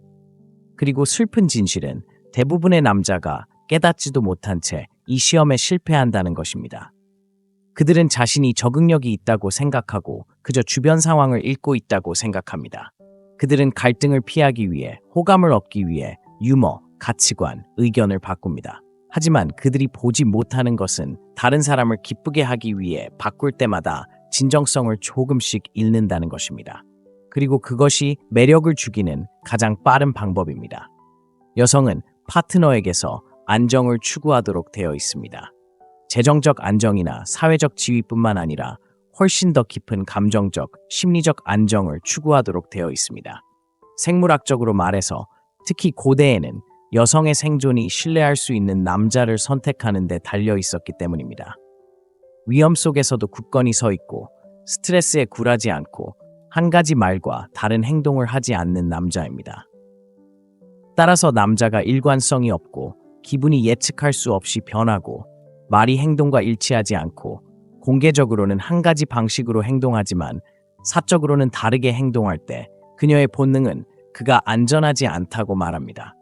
그리고 슬픈 진실은 대부분의 남자가 깨닫지도 못한 채 이 시험에 실패한다는 것입니다. 그들은 자신이 적응력이 있다고 생각하고 그저 주변 상황을 읽고 있다고 생각합니다. 그들은 갈등을 피하기 위해, 호감을 얻기 위해 유머, 가치관, 의견을 바꿉니다. 하지만 그들이 보지 못하는 것은 다른 사람을 기쁘게 하기 위해 바꿀 때마다 진정성을 조금씩 잃는다는 것입니다. 그리고 그것이 매력을 죽이는 가장 빠른 방법입니다. 여성은 파트너에게서 안정을 추구하도록 되어 있습니다. 재정적 안정이나 사회적 지위뿐만 아니라 훨씬 더 깊은 감정적, 심리적 안정을 추구하도록 되어 있습니다. 생물학적으로 말해서 특히 고대에는 여성의 생존이 신뢰할 수 있는 남자를 선택하는 데 달려 있었기 때문입니다. 위험 속에서도 굳건히 서 있고 스트레스에 굴하지 않고 한 가지 말과 다른 행동을 하지 않는 남자입니다. 따라서 남자가 일관성이 없고 기분이 예측할 수 없이 변하고 말이 행동과 일치하지 않고 공개적으로는 한 가지 방식으로 행동하지만 사적으로는 다르게 행동할 때 그녀의 본능은 그가 안전하지 않다고 말합니다.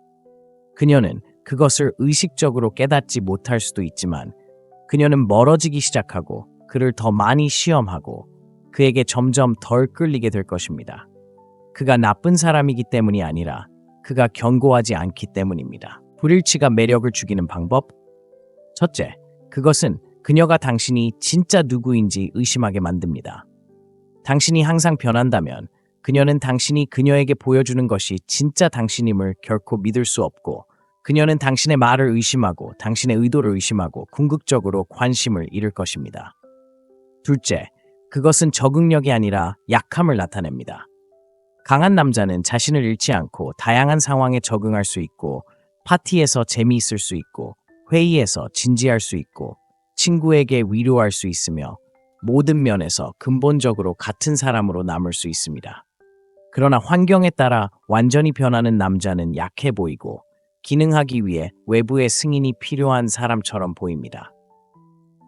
그녀는 그것을 의식적으로 깨닫지 못할 수도 있지만 그녀는 멀어지기 시작하고 그를 더 많이 시험하고 그에게 점점 덜 끌리게 될 것입니다. 그가 나쁜 사람이기 때문이 아니라 그가 견고하지 않기 때문입니다. 불일치가 매력을 죽이는 방법? 첫째, 그것은 그녀가 당신이 진짜 누구인지 의심하게 만듭니다. 당신이 항상 변한다면 그녀는 당신이 그녀에게 보여주는 것이 진짜 당신임을 결코 믿을 수 없고 그녀는 당신의 말을 의심하고 당신의 의도를 의심하고 궁극적으로 관심을 잃을 것입니다. 둘째, 그것은 적응력이 아니라 약함을 나타냅니다. 강한 남자는 자신을 잃지 않고 다양한 상황에 적응할 수 있고 파티에서 재미있을 수 있고 회의에서 진지할 수 있고 친구에게 위로할 수 있으며 모든 면에서 근본적으로 같은 사람으로 남을 수 있습니다. 그러나 환경에 따라 완전히 변하는 남자는 약해 보이고 기능하기 위해 외부의 승인이 필요한 사람처럼 보입니다.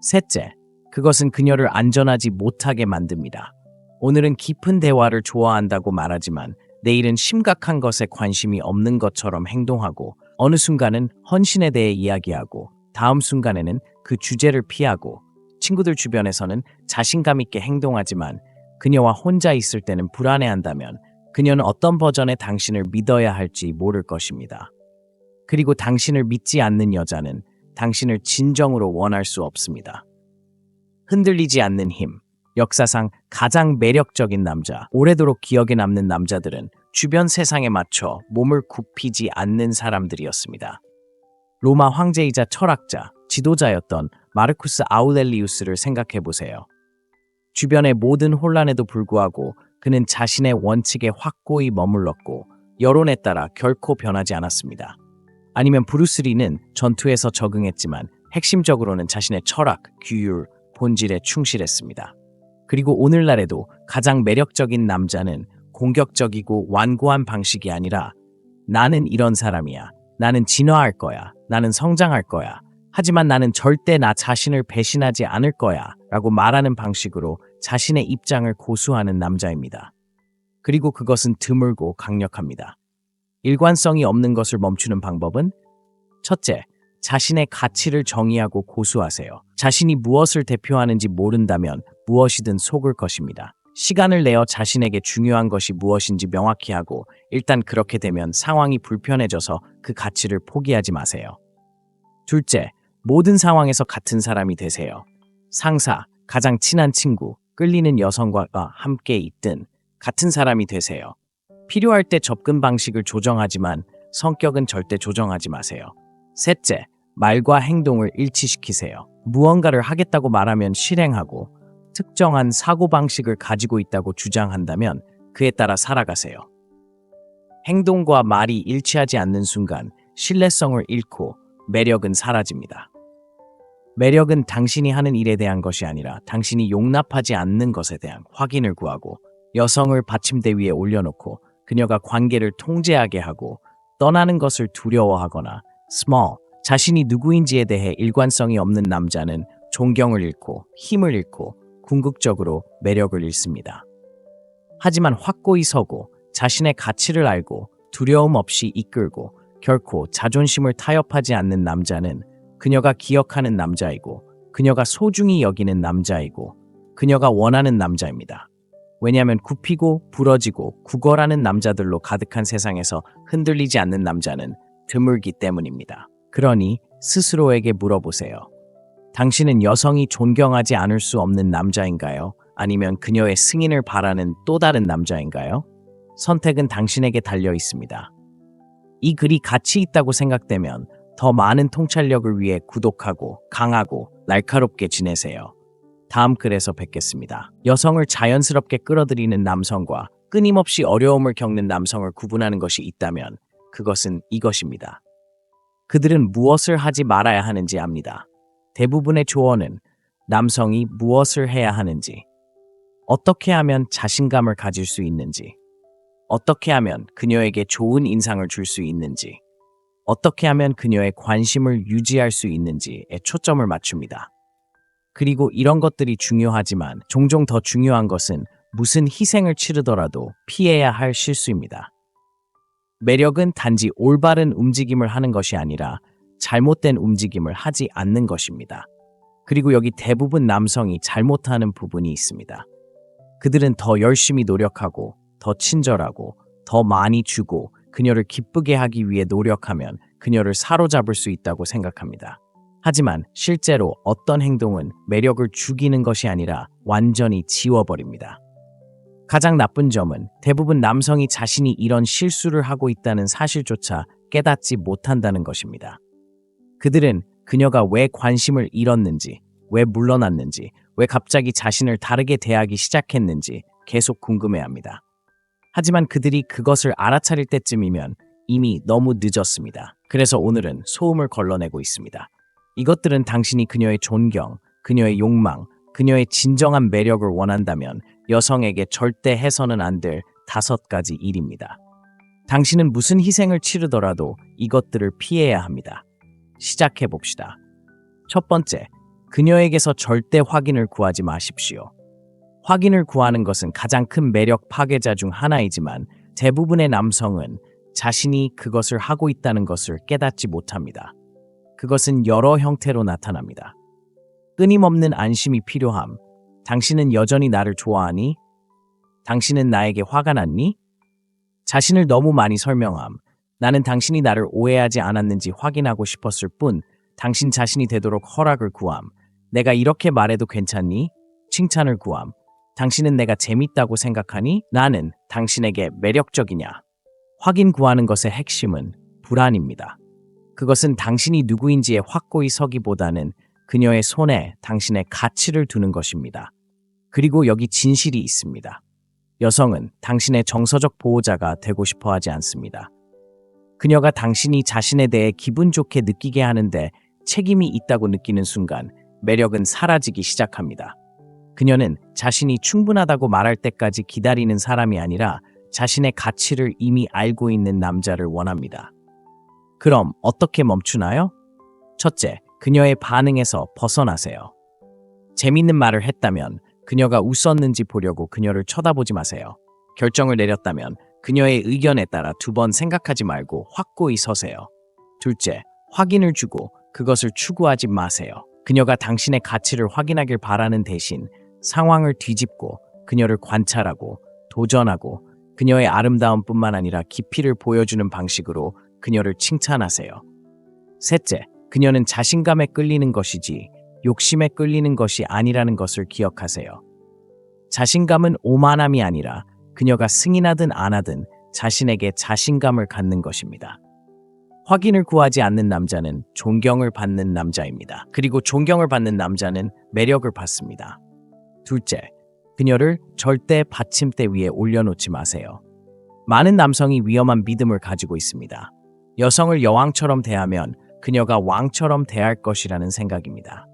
셋째, 그것은 그녀를 안전하지 못하게 만듭니다. 오늘은 깊은 대화를 좋아한다고 말하지만 내일은 심각한 것에 관심이 없는 것처럼 행동하고 어느 순간은 헌신에 대해 이야기하고 다음 순간에는 그 주제를 피하고 친구들 주변에서는 자신감 있게 행동하지만 그녀와 혼자 있을 때는 불안해한다면 그녀는 어떤 버전의 당신을 믿어야 할지 모를 것입니다. 그리고 당신을 믿지 않는 여자는 당신을 진정으로 원할 수 없습니다. 흔들리지 않는 힘. 역사상 가장 매력적인 남자, 오래도록 기억에 남는 남자들은 주변 세상에 맞춰 몸을 굽히지 않는 사람들이었습니다. 로마 황제이자 철학자, 지도자였던 마르쿠스 아우렐리우스를 생각해 보세요. 주변의 모든 혼란에도 불구하고 그는 자신의 원칙에 확고히 머물렀고 여론에 따라 결코 변하지 않았습니다. 아니면 브루스 리는 전투에서 적응했지만 핵심적으로는 자신의 철학, 규율, 본질에 충실했습니다. 그리고 오늘날에도 가장 매력적인 남자는 공격적이고 완고한 방식이 아니라 나는 이런 사람이야. 나는 진화할 거야. 나는 성장할 거야. 하지만 나는 절대 나 자신을 배신하지 않을 거야. 라고 말하는 방식으로 자신의 입장을 고수하는 남자입니다. 그리고 그것은 드물고 강력합니다. 일관성이 없는 것을 멈추는 방법은? 첫째, 자신의 가치를 정의하고 고수하세요. 자신이 무엇을 대표하는지 모른다면 무엇이든 속을 것입니다. 시간을 내어 자신에게 중요한 것이 무엇인지 명확히 하고 일단 그렇게 되면 상황이 불편해져서 그 가치를 포기하지 마세요. 둘째, 모든 상황에서 같은 사람이 되세요. 상사, 가장 친한 친구, 끌리는 여성과 함께 있든 같은 사람이 되세요. 필요할 때 접근 방식을 조정하지만 성격은 절대 조정하지 마세요. 셋째, 말과 행동을 일치시키세요. 무언가를 하겠다고 말하면 실행하고 특정한 사고방식을 가지고 있다고 주장한다면 그에 따라 살아가세요. 행동과 말이 일치하지 않는 순간 신뢰성을 잃고 매력은 사라집니다. 매력은 당신이 하는 일에 대한 것이 아니라 당신이 용납하지 않는 것에 대한 확인을 구하고 여성을 받침대 위에 올려놓고 그녀가 관계를 통제하게 하고 떠나는 것을 두려워하거나 small, 자신이 누구인지에 대해 일관성이 없는 남자는 존경을 잃고 힘을 잃고 궁극적으로 매력을 잃습니다. 하지만 확고히 서고 자신의 가치를 알고 두려움 없이 이끌고 결코 자존심을 타협하지 않는 남자는 그녀가 기억하는 남자이고 그녀가 소중히 여기는 남자이고 그녀가 원하는 남자입니다. 왜냐하면 굽히고 부러지고 구걸하는 남자들로 가득한 세상에서 흔들리지 않는 남자는 드물기 때문입니다. 그러니 스스로에게 물어보세요. 당신은 여성이 존경하지 않을 수 없는 남자인가요? 아니면 그녀의 승인을 바라는 또 다른 남자인가요? 선택은 당신에게 달려 있습니다. 이 글이 가치 있다고 생각되면 더 많은 통찰력을 위해 구독하고 강하고 날카롭게 지내세요. 다음 글에서 뵙겠습니다. 여성을 자연스럽게 끌어들이는 남성과 끊임없이 어려움을 겪는 남성을 구분하는 것이 있다면 그것은 이것입니다. 그들은 무엇을 하지 말아야 하는지 압니다. 대부분의 조언은 남성이 무엇을 해야 하는지, 어떻게 하면 자신감을 가질 수 있는지, 어떻게 하면 그녀에게 좋은 인상을 줄 수 있는지, 어떻게 하면 그녀의 관심을 유지할 수 있는지에 초점을 맞춥니다. 그리고 이런 것들이 중요하지만 종종 더 중요한 것은 무슨 희생을 치르더라도 피해야 할 실수입니다. 매력은 단지 올바른 움직임을 하는 것이 아니라 잘못된 움직임을 하지 않는 것입니다. 그리고 여기 대부분 남성이 잘못하는 부분이 있습니다. 그들은 더 열심히 노력하고 더 친절하고 더 많이 주고 그녀를 기쁘게 하기 위해 노력하면 그녀를 사로잡을 수 있다고 생각합니다. 하지만 실제로 어떤 행동은 매력을 죽이는 것이 아니라 완전히 지워버립니다. 가장 나쁜 점은 대부분 남성이 자신이 이런 실수를 하고 있다는 사실조차 깨닫지 못한다는 것입니다. 그들은 그녀가 왜 관심을 잃었는지, 왜 물러났는지, 왜 갑자기 자신을 다르게 대하기 시작했는지 계속 궁금해합니다. 하지만 그들이 그것을 알아차릴 때쯤이면 이미 너무 늦었습니다. 그래서 오늘은 소음을 걸러내고 있습니다. 이것들은 당신이 그녀의 존경, 그녀의 욕망, 그녀의 진정한 매력을 원한다면 여성에게 절대 해서는 안 될 5가지 일입니다. 당신은 무슨 희생을 치르더라도 이것들을 피해야 합니다. 시작해 봅시다. 첫 번째, 그녀에게서 절대 확인을 구하지 마십시오. 확인을 구하는 것은 가장 큰 매력 파괴자 중 하나이지만 대부분의 남성은 자신이 그것을 하고 있다는 것을 깨닫지 못합니다. 그것은 여러 형태로 나타납니다. 끊임없는 안심이 필요함. 당신은 여전히 나를 좋아하니? 당신은 나에게 화가 났니? 자신을 너무 많이 설명함. 나는 당신이 나를 오해하지 않았는지 확인하고 싶었을 뿐 당신 자신이 되도록 허락을 구함. 내가 이렇게 말해도 괜찮니? 칭찬을 구함. 당신은 내가 재밌다고 생각하니? 나는 당신에게 매력적이냐? 확인 구하는 것의 핵심은 불안입니다. 그것은 당신이 누구인지에 확고히 서기보다는 그녀의 손에 당신의 가치를 두는 것입니다. 그리고 여기 진실이 있습니다. 여성은 당신의 정서적 보호자가 되고 싶어 하지 않습니다. 그녀가 당신이 자신에 대해 기분 좋게 느끼게 하는데 책임이 있다고 느끼는 순간 매력은 사라지기 시작합니다. 그녀는 자신이 충분하다고 말할 때까지 기다리는 사람이 아니라 자신의 가치를 이미 알고 있는 남자를 원합니다. 그럼 어떻게 멈추나요? 첫째, 그녀의 반응에서 벗어나세요. 재밌는 말을 했다면 그녀가 웃었는지 보려고 그녀를 쳐다보지 마세요. 결정을 내렸다면 그녀의 의견에 따라 2번 생각하지 말고 확고히 서세요. 둘째, 확인을 주고 그것을 추구하지 마세요. 그녀가 당신의 가치를 확인하길 바라는 대신 상황을 뒤집고 그녀를 관찰하고 도전하고 그녀의 아름다움뿐만 아니라 깊이를 보여주는 방식으로 그녀를 칭찬하세요. 셋째, 그녀는 자신감에 끌리는 것이지 욕심에 끌리는 것이 아니라는 것을 기억하세요. 자신감은 오만함이 아니라 그녀가 승인하든 안 하든 자신에게 자신감을 갖는 것입니다. 확인을 구하지 않는 남자는 존경을 받는 남자입니다. 그리고 존경을 받는 남자는 매력을 받습니다. 둘째, 그녀를 절대 받침대 위에 올려놓지 마세요. 많은 남성이 위험한 믿음을 가지고 있습니다. 여성을 여왕처럼 대하면 그녀가 왕처럼 대할 것이라는 생각입니다.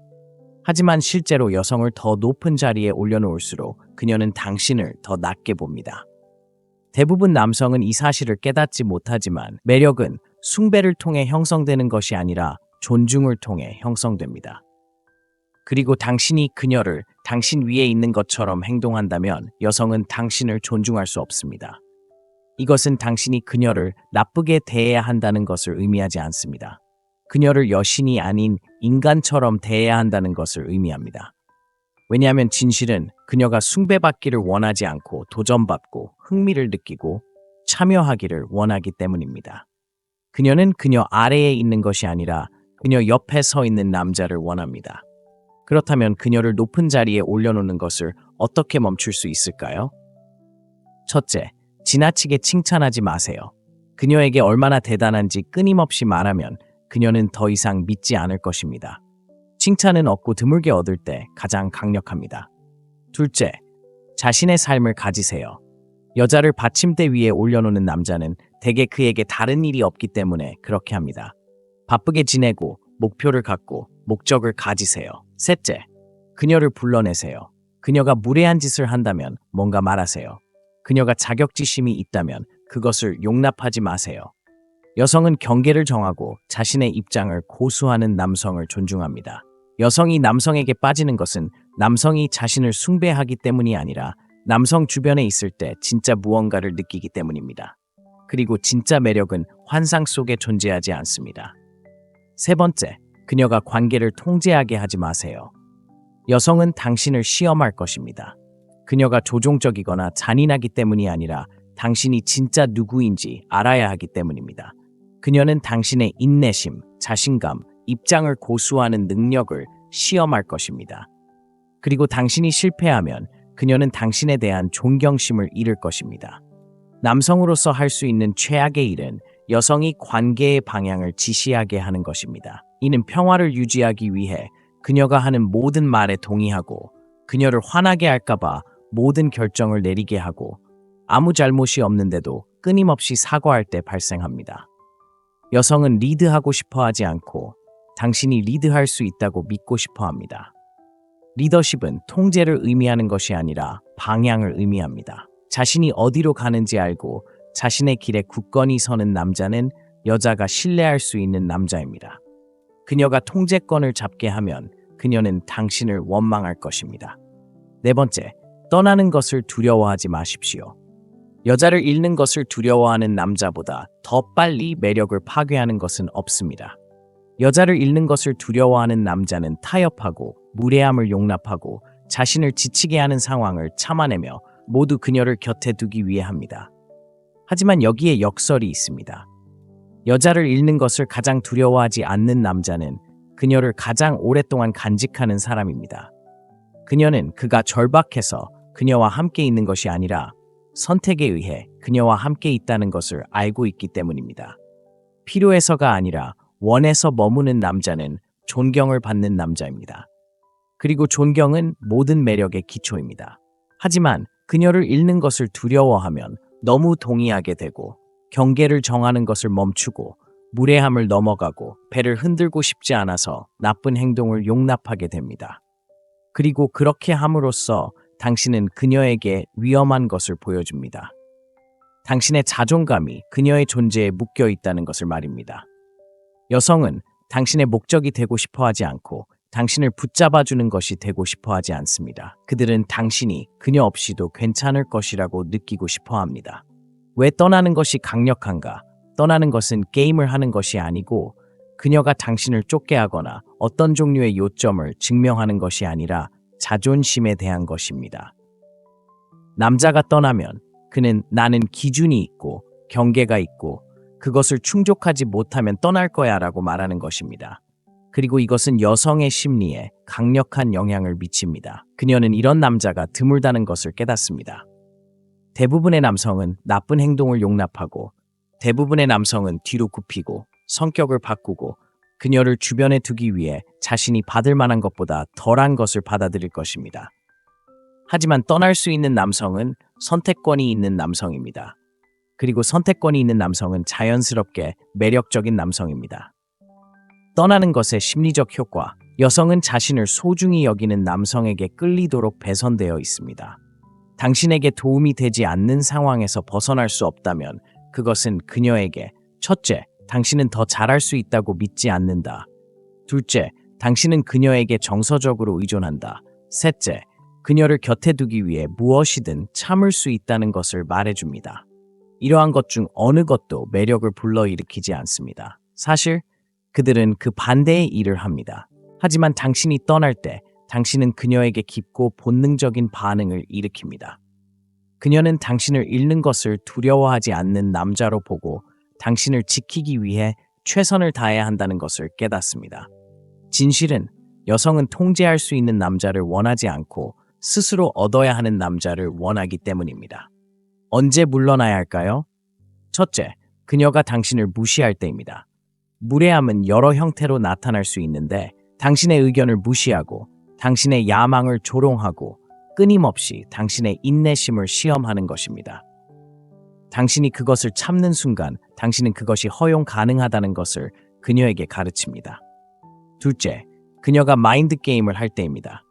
하지만 실제로 여성을 더 높은 자리에 올려놓을수록 그녀는 당신을 더 낮게 봅니다. 대부분 남성은 이 사실을 깨닫지 못하지만 매력은 숭배를 통해 형성되는 것이 아니라 존중을 통해 형성됩니다. 그리고 당신이 그녀를 당신 위에 있는 것처럼 행동한다면 여성은 당신을 존중할 수 없습니다. 이것은 당신이 그녀를 나쁘게 대해야 한다는 것을 의미하지 않습니다. 그녀를 여신이 아닌 인간처럼 대해야 한다는 것을 의미합니다. 왜냐하면 진실은 그녀가 숭배받기를 원하지 않고 도전받고 흥미를 느끼고 참여하기를 원하기 때문입니다. 그녀는 그녀 아래에 있는 것이 아니라 그녀 옆에 서 있는 남자를 원합니다. 그렇다면 그녀를 높은 자리에 올려놓는 것을 어떻게 멈출 수 있을까요? 첫째, 지나치게 칭찬하지 마세요. 그녀에게 얼마나 대단한지 끊임없이 말하면 그녀는 더 이상 믿지 않을 것입니다. 칭찬은 얻고 드물게 얻을 때 가장 강력합니다. 둘째, 자신의 삶을 가지세요. 여자를 받침대 위에 올려놓는 남자는 대개 그에게 다른 일이 없기 때문에 그렇게 합니다. 바쁘게 지내고 목표를 갖고 목적을 가지세요. 셋째, 그녀를 불러내세요. 그녀가 무례한 짓을 한다면 뭔가 말하세요. 그녀가 자격지심이 있다면 그것을 용납하지 마세요. 여성은 경계를 정하고 자신의 입장을 고수하는 남성을 존중합니다. 여성이 남성에게 빠지는 것은 남성이 자신을 숭배하기 때문이 아니라 남성 주변에 있을 때 진짜 무언가를 느끼기 때문입니다. 그리고 진짜 매력은 환상 속에 존재하지 않습니다. 세 번째, 그녀가 관계를 통제하게 하지 마세요. 여성은 당신을 시험할 것입니다. 그녀가 조종적이거나 잔인하기 때문이 아니라 당신이 진짜 누구인지 알아야 하기 때문입니다. 그녀는 당신의 인내심, 자신감, 입장을 고수하는 능력을 시험할 것입니다. 그리고 당신이 실패하면 그녀는 당신에 대한 존경심을 잃을 것입니다. 남성으로서 할 수 있는 최악의 일은 여성이 관계의 방향을 지시하게 하는 것입니다. 이는 평화를 유지하기 위해 그녀가 하는 모든 말에 동의하고 그녀를 화나게 할까봐 모든 결정을 내리게 하고 아무 잘못이 없는데도 끊임없이 사과할 때 발생합니다. 여성은 리드하고 싶어 하지 않고 당신이 리드할 수 있다고 믿고 싶어 합니다. 리더십은 통제를 의미하는 것이 아니라 방향을 의미합니다. 자신이 어디로 가는지 알고 자신의 길에 굳건히 서는 남자는 여자가 신뢰할 수 있는 남자입니다. 그녀가 통제권을 잡게 하면 그녀는 당신을 원망할 것입니다. 네 번째, 떠나는 것을 두려워하지 마십시오. 여자를 잃는 것을 두려워하는 남자보다 더 빨리 매력을 파괴하는 것은 없습니다. 여자를 잃는 것을 두려워하는 남자는 타협하고 무례함을 용납하고 자신을 지치게 하는 상황을 참아내며 모두 그녀를 곁에 두기 위해 합니다. 하지만 여기에 역설이 있습니다. 여자를 잃는 것을 가장 두려워하지 않는 남자는 그녀를 가장 오랫동안 간직하는 사람입니다. 그녀는 그가 절박해서 그녀와 함께 있는 것이 아니라 선택에 의해 그녀와 함께 있다는 것을 알고 있기 때문입니다. 필요해서가 아니라 원해서 머무는 남자는 존경을 받는 남자입니다. 그리고 존경은 모든 매력의 기초입니다. 하지만 그녀를 잃는 것을 두려워하면 너무 동의하게 되고 경계를 정하는 것을 멈추고 무례함을 넘어가고 배를 흔들고 싶지 않아서 나쁜 행동을 용납하게 됩니다. 그리고 그렇게 함으로써 당신은 그녀에게 위험한 것을 보여줍니다. 당신의 자존감이 그녀의 존재에 묶여 있다는 것을 말입니다. 여성은 당신의 목적이 되고 싶어 하지 않고 당신을 붙잡아주는 것이 되고 싶어 하지 않습니다. 그들은 당신이 그녀 없이도 괜찮을 것이라고 느끼고 싶어 합니다. 왜 떠나는 것이 강력한가? 떠나는 것은 게임을 하는 것이 아니고 그녀가 당신을 쫓게 하거나 어떤 종류의 요점을 증명하는 것이 아니라 자존심에 대한 것입니다. 남자가 떠나면 그는 나는 기준이 있고 경계가 있고 그것을 충족하지 못하면 떠날 거야 라고 말하는 것입니다. 그리고 이것은 여성의 심리에 강력한 영향을 미칩니다. 그녀는 이런 남자가 드물다는 것을 깨닫습니다. 대부분의 남성은 나쁜 행동을 용납하고 대부분의 남성은 뒤로 굽히고 성격을 바꾸고 그녀를 주변에 두기 위해 자신이 받을 만한 것보다 덜한 것을 받아들일 것입니다. 하지만 떠날 수 있는 남성은 선택권이 있는 남성입니다. 그리고 선택권이 있는 남성은 자연스럽게 매력적인 남성입니다. 떠나는 것의 심리적 효과. 여성은 자신을 소중히 여기는 남성에게 끌리도록 배선되어 있습니다. 당신에게 도움이 되지 않는 상황에서 벗어날 수 없다면 그것은 그녀에게 첫째, 당신은 더 잘할 수 있다고 믿지 않는다. 둘째, 당신은 그녀에게 정서적으로 의존한다. 셋째, 그녀를 곁에 두기 위해 무엇이든 참을 수 있다는 것을 말해줍니다. 이러한 것 중 어느 것도 매력을 불러일으키지 않습니다. 사실 그들은 그 반대의 일을 합니다. 하지만 당신이 떠날 때 당신은 그녀에게 깊고 본능적인 반응을 일으킵니다. 그녀는 당신을 잃는 것을 두려워하지 않는 남자로 보고 당신을 지키기 위해 최선을 다해야 한다는 것을 깨닫습니다. 진실은 여성은 통제할 수 있는 남자를 원하지 않고 스스로 얻어야 하는 남자를 원하기 때문입니다. 언제 물러나야 할까요? 첫째, 그녀가 당신을 무시할 때입니다. 무례함은 여러 형태로 나타날 수 있는데 당신의 의견을 무시하고 당신의 야망을 조롱하고 끊임없이 당신의 인내심을 시험하는 것입니다. 당신이 그것을 참는 순간 당신은 그것이 허용 가능하다는 것을 그녀에게 가르칩니다. 둘째, 그녀가 마인드 게임을 할 때입니다.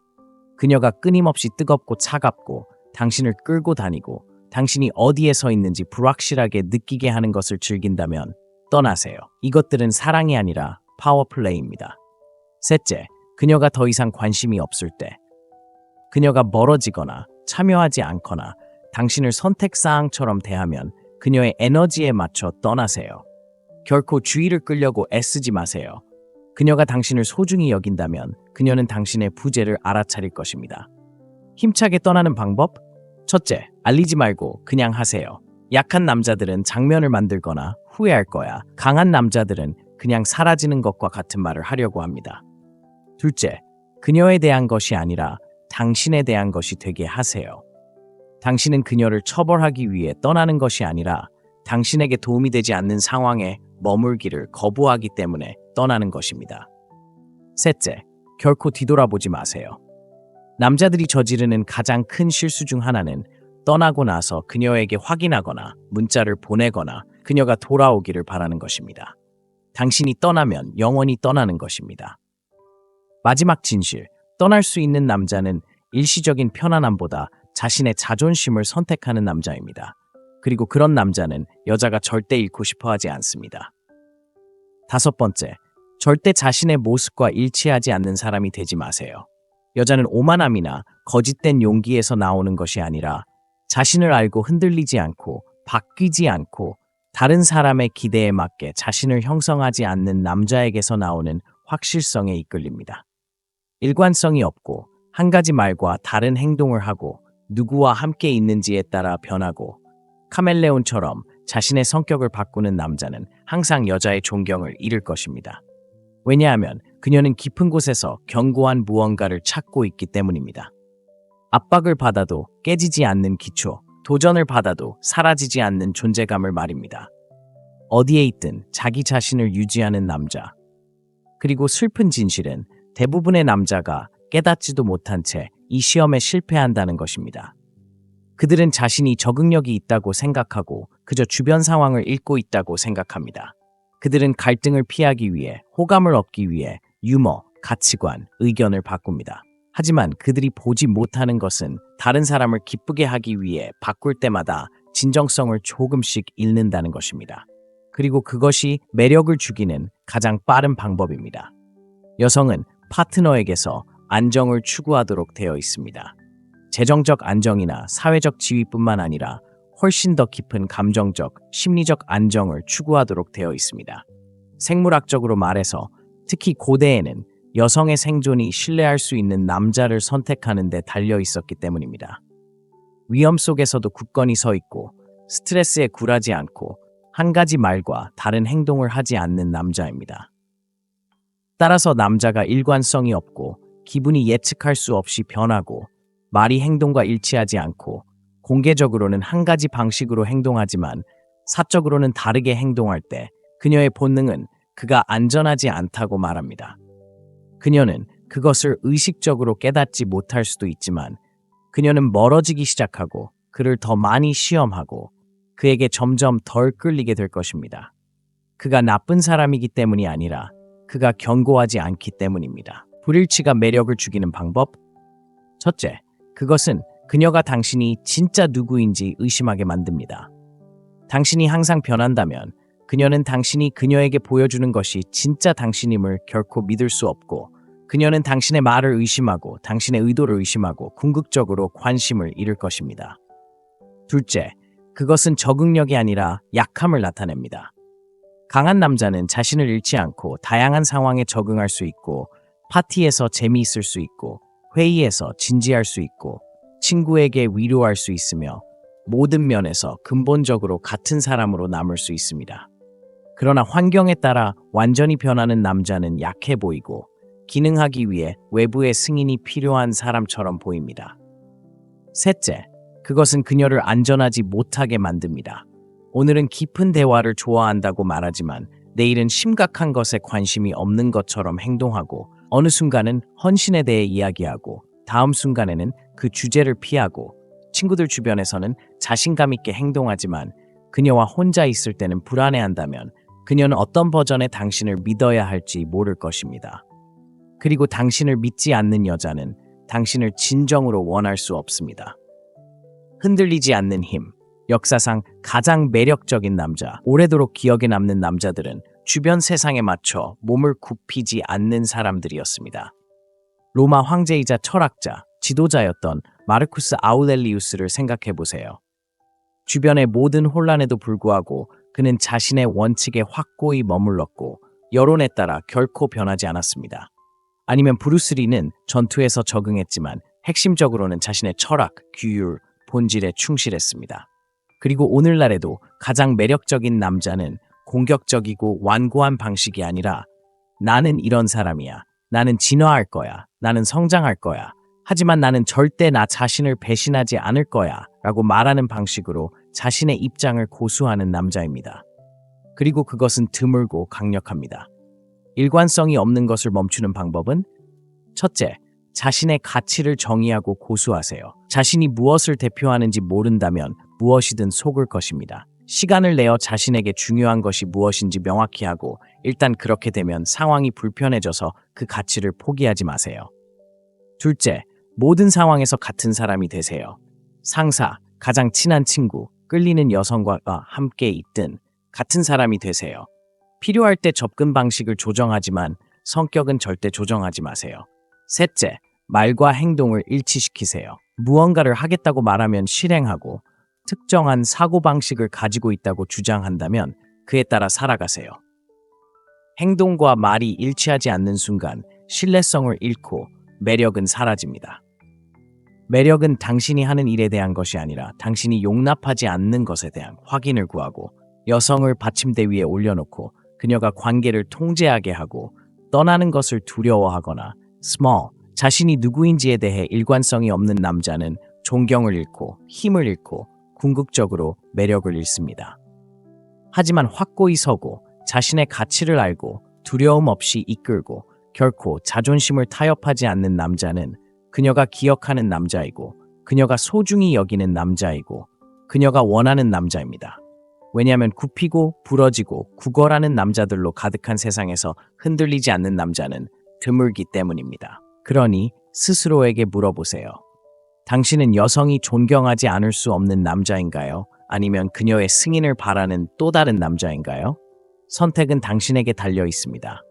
그녀가 끊임없이 뜨겁고 차갑고 당신을 끌고 다니고 당신이 어디에 서 있는지 불확실하게 느끼게 하는 것을 즐긴다면 떠나세요. 이것들은 사랑이 아니라 파워플레이입니다. 셋째, 그녀가 더 이상 관심이 없을 때. 그녀가 멀어지거나 참여하지 않거나 당신을 선택사항처럼 대하면 그녀의 에너지에 맞춰 떠나세요. 결코 주의를 끌려고 애쓰지 마세요. 그녀가 당신을 소중히 여긴다면 그녀는 당신의 부재를 알아차릴 것입니다. 힘차게 떠나는 방법? 첫째, 알리지 말고 그냥 하세요. 약한 남자들은 장면을 만들거나 후회할 거야. 강한 남자들은 그냥 사라지는 것과 같은 말을 하려고 합니다. 둘째, 그녀에 대한 것이 아니라 당신에 대한 것이 되게 하세요. 당신은 그녀를 처벌하기 위해 떠나는 것이 아니라 당신에게 도움이 되지 않는 상황에 머물기를 거부하기 때문에 떠나는 것입니다. 셋째, 결코 뒤돌아보지 마세요. 남자들이 저지르는 가장 큰 실수 중 하나는 떠나고 나서 그녀에게 확인하거나 문자를 보내거나 그녀가 돌아오기를 바라는 것입니다. 당신이 떠나면 영원히 떠나는 것입니다. 마지막 진실, 떠날 수 있는 남자는 일시적인 편안함보다 자신의 자존심을 선택하는 남자입니다. 그리고 그런 남자는 여자가 절대 잃고 싶어 하지 않습니다. 다섯 번째, 절대 자신의 모습과 일치하지 않는 사람이 되지 마세요. 여자는 오만함이나 거짓된 용기에서 나오는 것이 아니라 자신을 알고 흔들리지 않고 바뀌지 않고 다른 사람의 기대에 맞게 자신을 형성하지 않는 남자에게서 나오는 확실성에 이끌립니다. 일관성이 없고 한 가지 말과 다른 행동을 하고 누구와 함께 있는지에 따라 변하고 카멜레온처럼 자신의 성격을 바꾸는 남자는 항상 여자의 존경을 잃을 것입니다. 왜냐하면 그녀는 깊은 곳에서 견고한 무언가를 찾고 있기 때문입니다. 압박을 받아도 깨지지 않는 기초, 도전을 받아도 사라지지 않는 존재감을 말입니다. 어디에 있든 자기 자신을 유지하는 남자. 그리고 슬픈 진실은 대부분의 남자가 깨닫지도 못한 채 이 시험에 실패한다는 것입니다. 그들은 자신이 적응력이 있다고 생각하고 그저 주변 상황을 읽고 있다고 생각합니다. 그들은 갈등을 피하기 위해, 호감을 얻기 위해 유머, 가치관, 의견을 바꿉니다. 하지만 그들이 보지 못하는 것은 다른 사람을 기쁘게 하기 위해 바꿀 때마다 진정성을 조금씩 잃는다는 것입니다. 그리고 그것이 매력을 죽이는 가장 빠른 방법입니다. 여성은 파트너에게서 안정을 추구하도록 되어 있습니다. 재정적 안정이나 사회적 지위뿐만 아니라 훨씬 더 깊은 감정적, 심리적 안정을 추구하도록 되어 있습니다. 생물학적으로 말해서 특히 고대에는 여성의 생존이 신뢰할 수 있는 남자를 선택하는 데 달려 있었기 때문입니다. 위험 속에서도 굳건히 서 있고 스트레스에 굴하지 않고 한 가지 말과 다른 행동을 하지 않는 남자입니다. 따라서 남자가 일관성이 없고 기분이 예측할 수 없이 변하고 말이 행동과 일치하지 않고 공개적으로는 한 가지 방식으로 행동하지만 사적으로는 다르게 행동할 때 그녀의 본능은 그가 안전하지 않다고 말합니다. 그녀는 그것을 의식적으로 깨닫지 못할 수도 있지만 그녀는 멀어지기 시작하고 그를 더 많이 시험하고 그에게 점점 덜 끌리게 될 것입니다. 그가 나쁜 사람이기 때문이 아니라 그가 견고하지 않기 때문입니다. 불일치가 매력을 죽이는 방법? 첫째, 그것은 그녀가 당신이 진짜 누구인지 의심하게 만듭니다. 당신이 항상 변한다면 그녀는 당신이 그녀에게 보여주는 것이 진짜 당신임을 결코 믿을 수 없고, 그녀는 당신의 말을 의심하고 당신의 의도를 의심하고 궁극적으로 관심을 잃을 것입니다. 둘째, 그것은 적응력이 아니라 약함을 나타냅니다. 강한 남자는 자신을 잃지 않고 다양한 상황에 적응할 수 있고, 파티에서 재미있을 수 있고, 회의에서 진지할 수 있고, 친구에게 위로할 수 있으며, 모든 면에서 근본적으로 같은 사람으로 남을 수 있습니다. 그러나 환경에 따라 완전히 변하는 남자는 약해 보이고, 기능하기 위해 외부의 승인이 필요한 사람처럼 보입니다. 셋째, 그것은 그녀를 안전하지 못하게 만듭니다. 오늘은 깊은 대화를 좋아한다고 말하지만 내일은 심각한 것에 관심이 없는 것처럼 행동하고, 어느 순간은 헌신에 대해 이야기하고 다음 순간에는 그 주제를 피하고, 친구들 주변에서는 자신감 있게 행동하지만 그녀와 혼자 있을 때는 불안해한다면 그녀는 어떤 버전의 당신을 믿어야 할지 모를 것입니다. 그리고 당신을 믿지 않는 여자는 당신을 진정으로 원할 수 없습니다. 흔들리지 않는 힘. 역사상 가장 매력적인 남자, 오래도록 기억에 남는 남자들은 주변 세상에 맞춰 몸을 굽히지 않는 사람들이었습니다. 로마 황제이자 철학자, 지도자였던 마르쿠스 아우렐리우스를 생각해 보세요. 주변의 모든 혼란에도 불구하고 그는 자신의 원칙에 확고히 머물렀고, 여론에 따라 결코 변하지 않았습니다. 아니면 브루스 리는 전투에서 적응했지만 핵심적으로는 자신의 철학, 규율, 본질에 충실했습니다. 그리고 오늘날에도 가장 매력적인 남자는 공격적이고 완고한 방식이 아니라, 나는 이런 사람이야, 나는 진화할 거야, 나는 성장할 거야, 하지만 나는 절대 나 자신을 배신하지 않을 거야 라고 말하는 방식으로 자신의 입장을 고수하는 남자입니다. 그리고 그것은 드물고 강력합니다. 일관성이 없는 것을 멈추는 방법은? 첫째, 자신의 가치를 정의하고 고수하세요. 자신이 무엇을 대표하는지 모른다면 무엇이든 속을 것입니다. 시간을 내어 자신에게 중요한 것이 무엇인지 명확히 하고, 일단 그렇게 되면 상황이 불편해져서 그 가치를 포기하지 마세요. 둘째, 모든 상황에서 같은 사람이 되세요. 상사, 가장 친한 친구, 끌리는 여성과 함께 있든 같은 사람이 되세요. 필요할 때 접근 방식을 조정하지만 성격은 절대 조정하지 마세요. 셋째, 말과 행동을 일치시키세요. 무언가를 하겠다고 말하면 실행하고, 특정한 사고방식을 가지고 있다고 주장한다면 그에 따라 살아가세요. 행동과 말이 일치하지 않는 순간 신뢰성을 잃고 매력은 사라집니다. 매력은 당신이 하는 일에 대한 것이 아니라 당신이 용납하지 않는 것에 대한 확인을 구하고, 여성을 받침대 위에 올려놓고 그녀가 관계를 통제하게 하고, 떠나는 것을 두려워하거나 small, 자신이 누구인지에 대해 일관성이 없는 남자는 존경을 잃고 힘을 잃고 궁극적으로 매력을 잃습니다. 하지만 확고히 서고 자신의 가치를 알고 두려움 없이 이끌고 결코 자존심을 타협하지 않는 남자는 그녀가 기억하는 남자이고, 그녀가 소중히 여기는 남자이고, 그녀가 원하는 남자입니다. 왜냐하면 굽히고 부러지고 구걸하는 남자들로 가득한 세상에서 흔들리지 않는 남자는 드물기 때문입니다. 그러니 스스로에게 물어보세요. 당신은 여성이 존경하지 않을 수 없는 남자인가요? 아니면 그녀의 승인을 바라는 또 다른 남자인가요? 선택은 당신에게 달려 있습니다.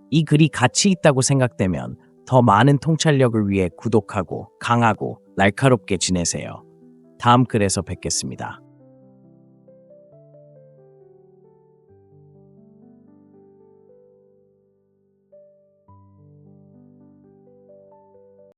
이 글이 가치 있다고 생각되면 더 많은 통찰력을 위해 구독하고 강하고 날카롭게 지내세요. 다음 글에서 뵙겠습니다.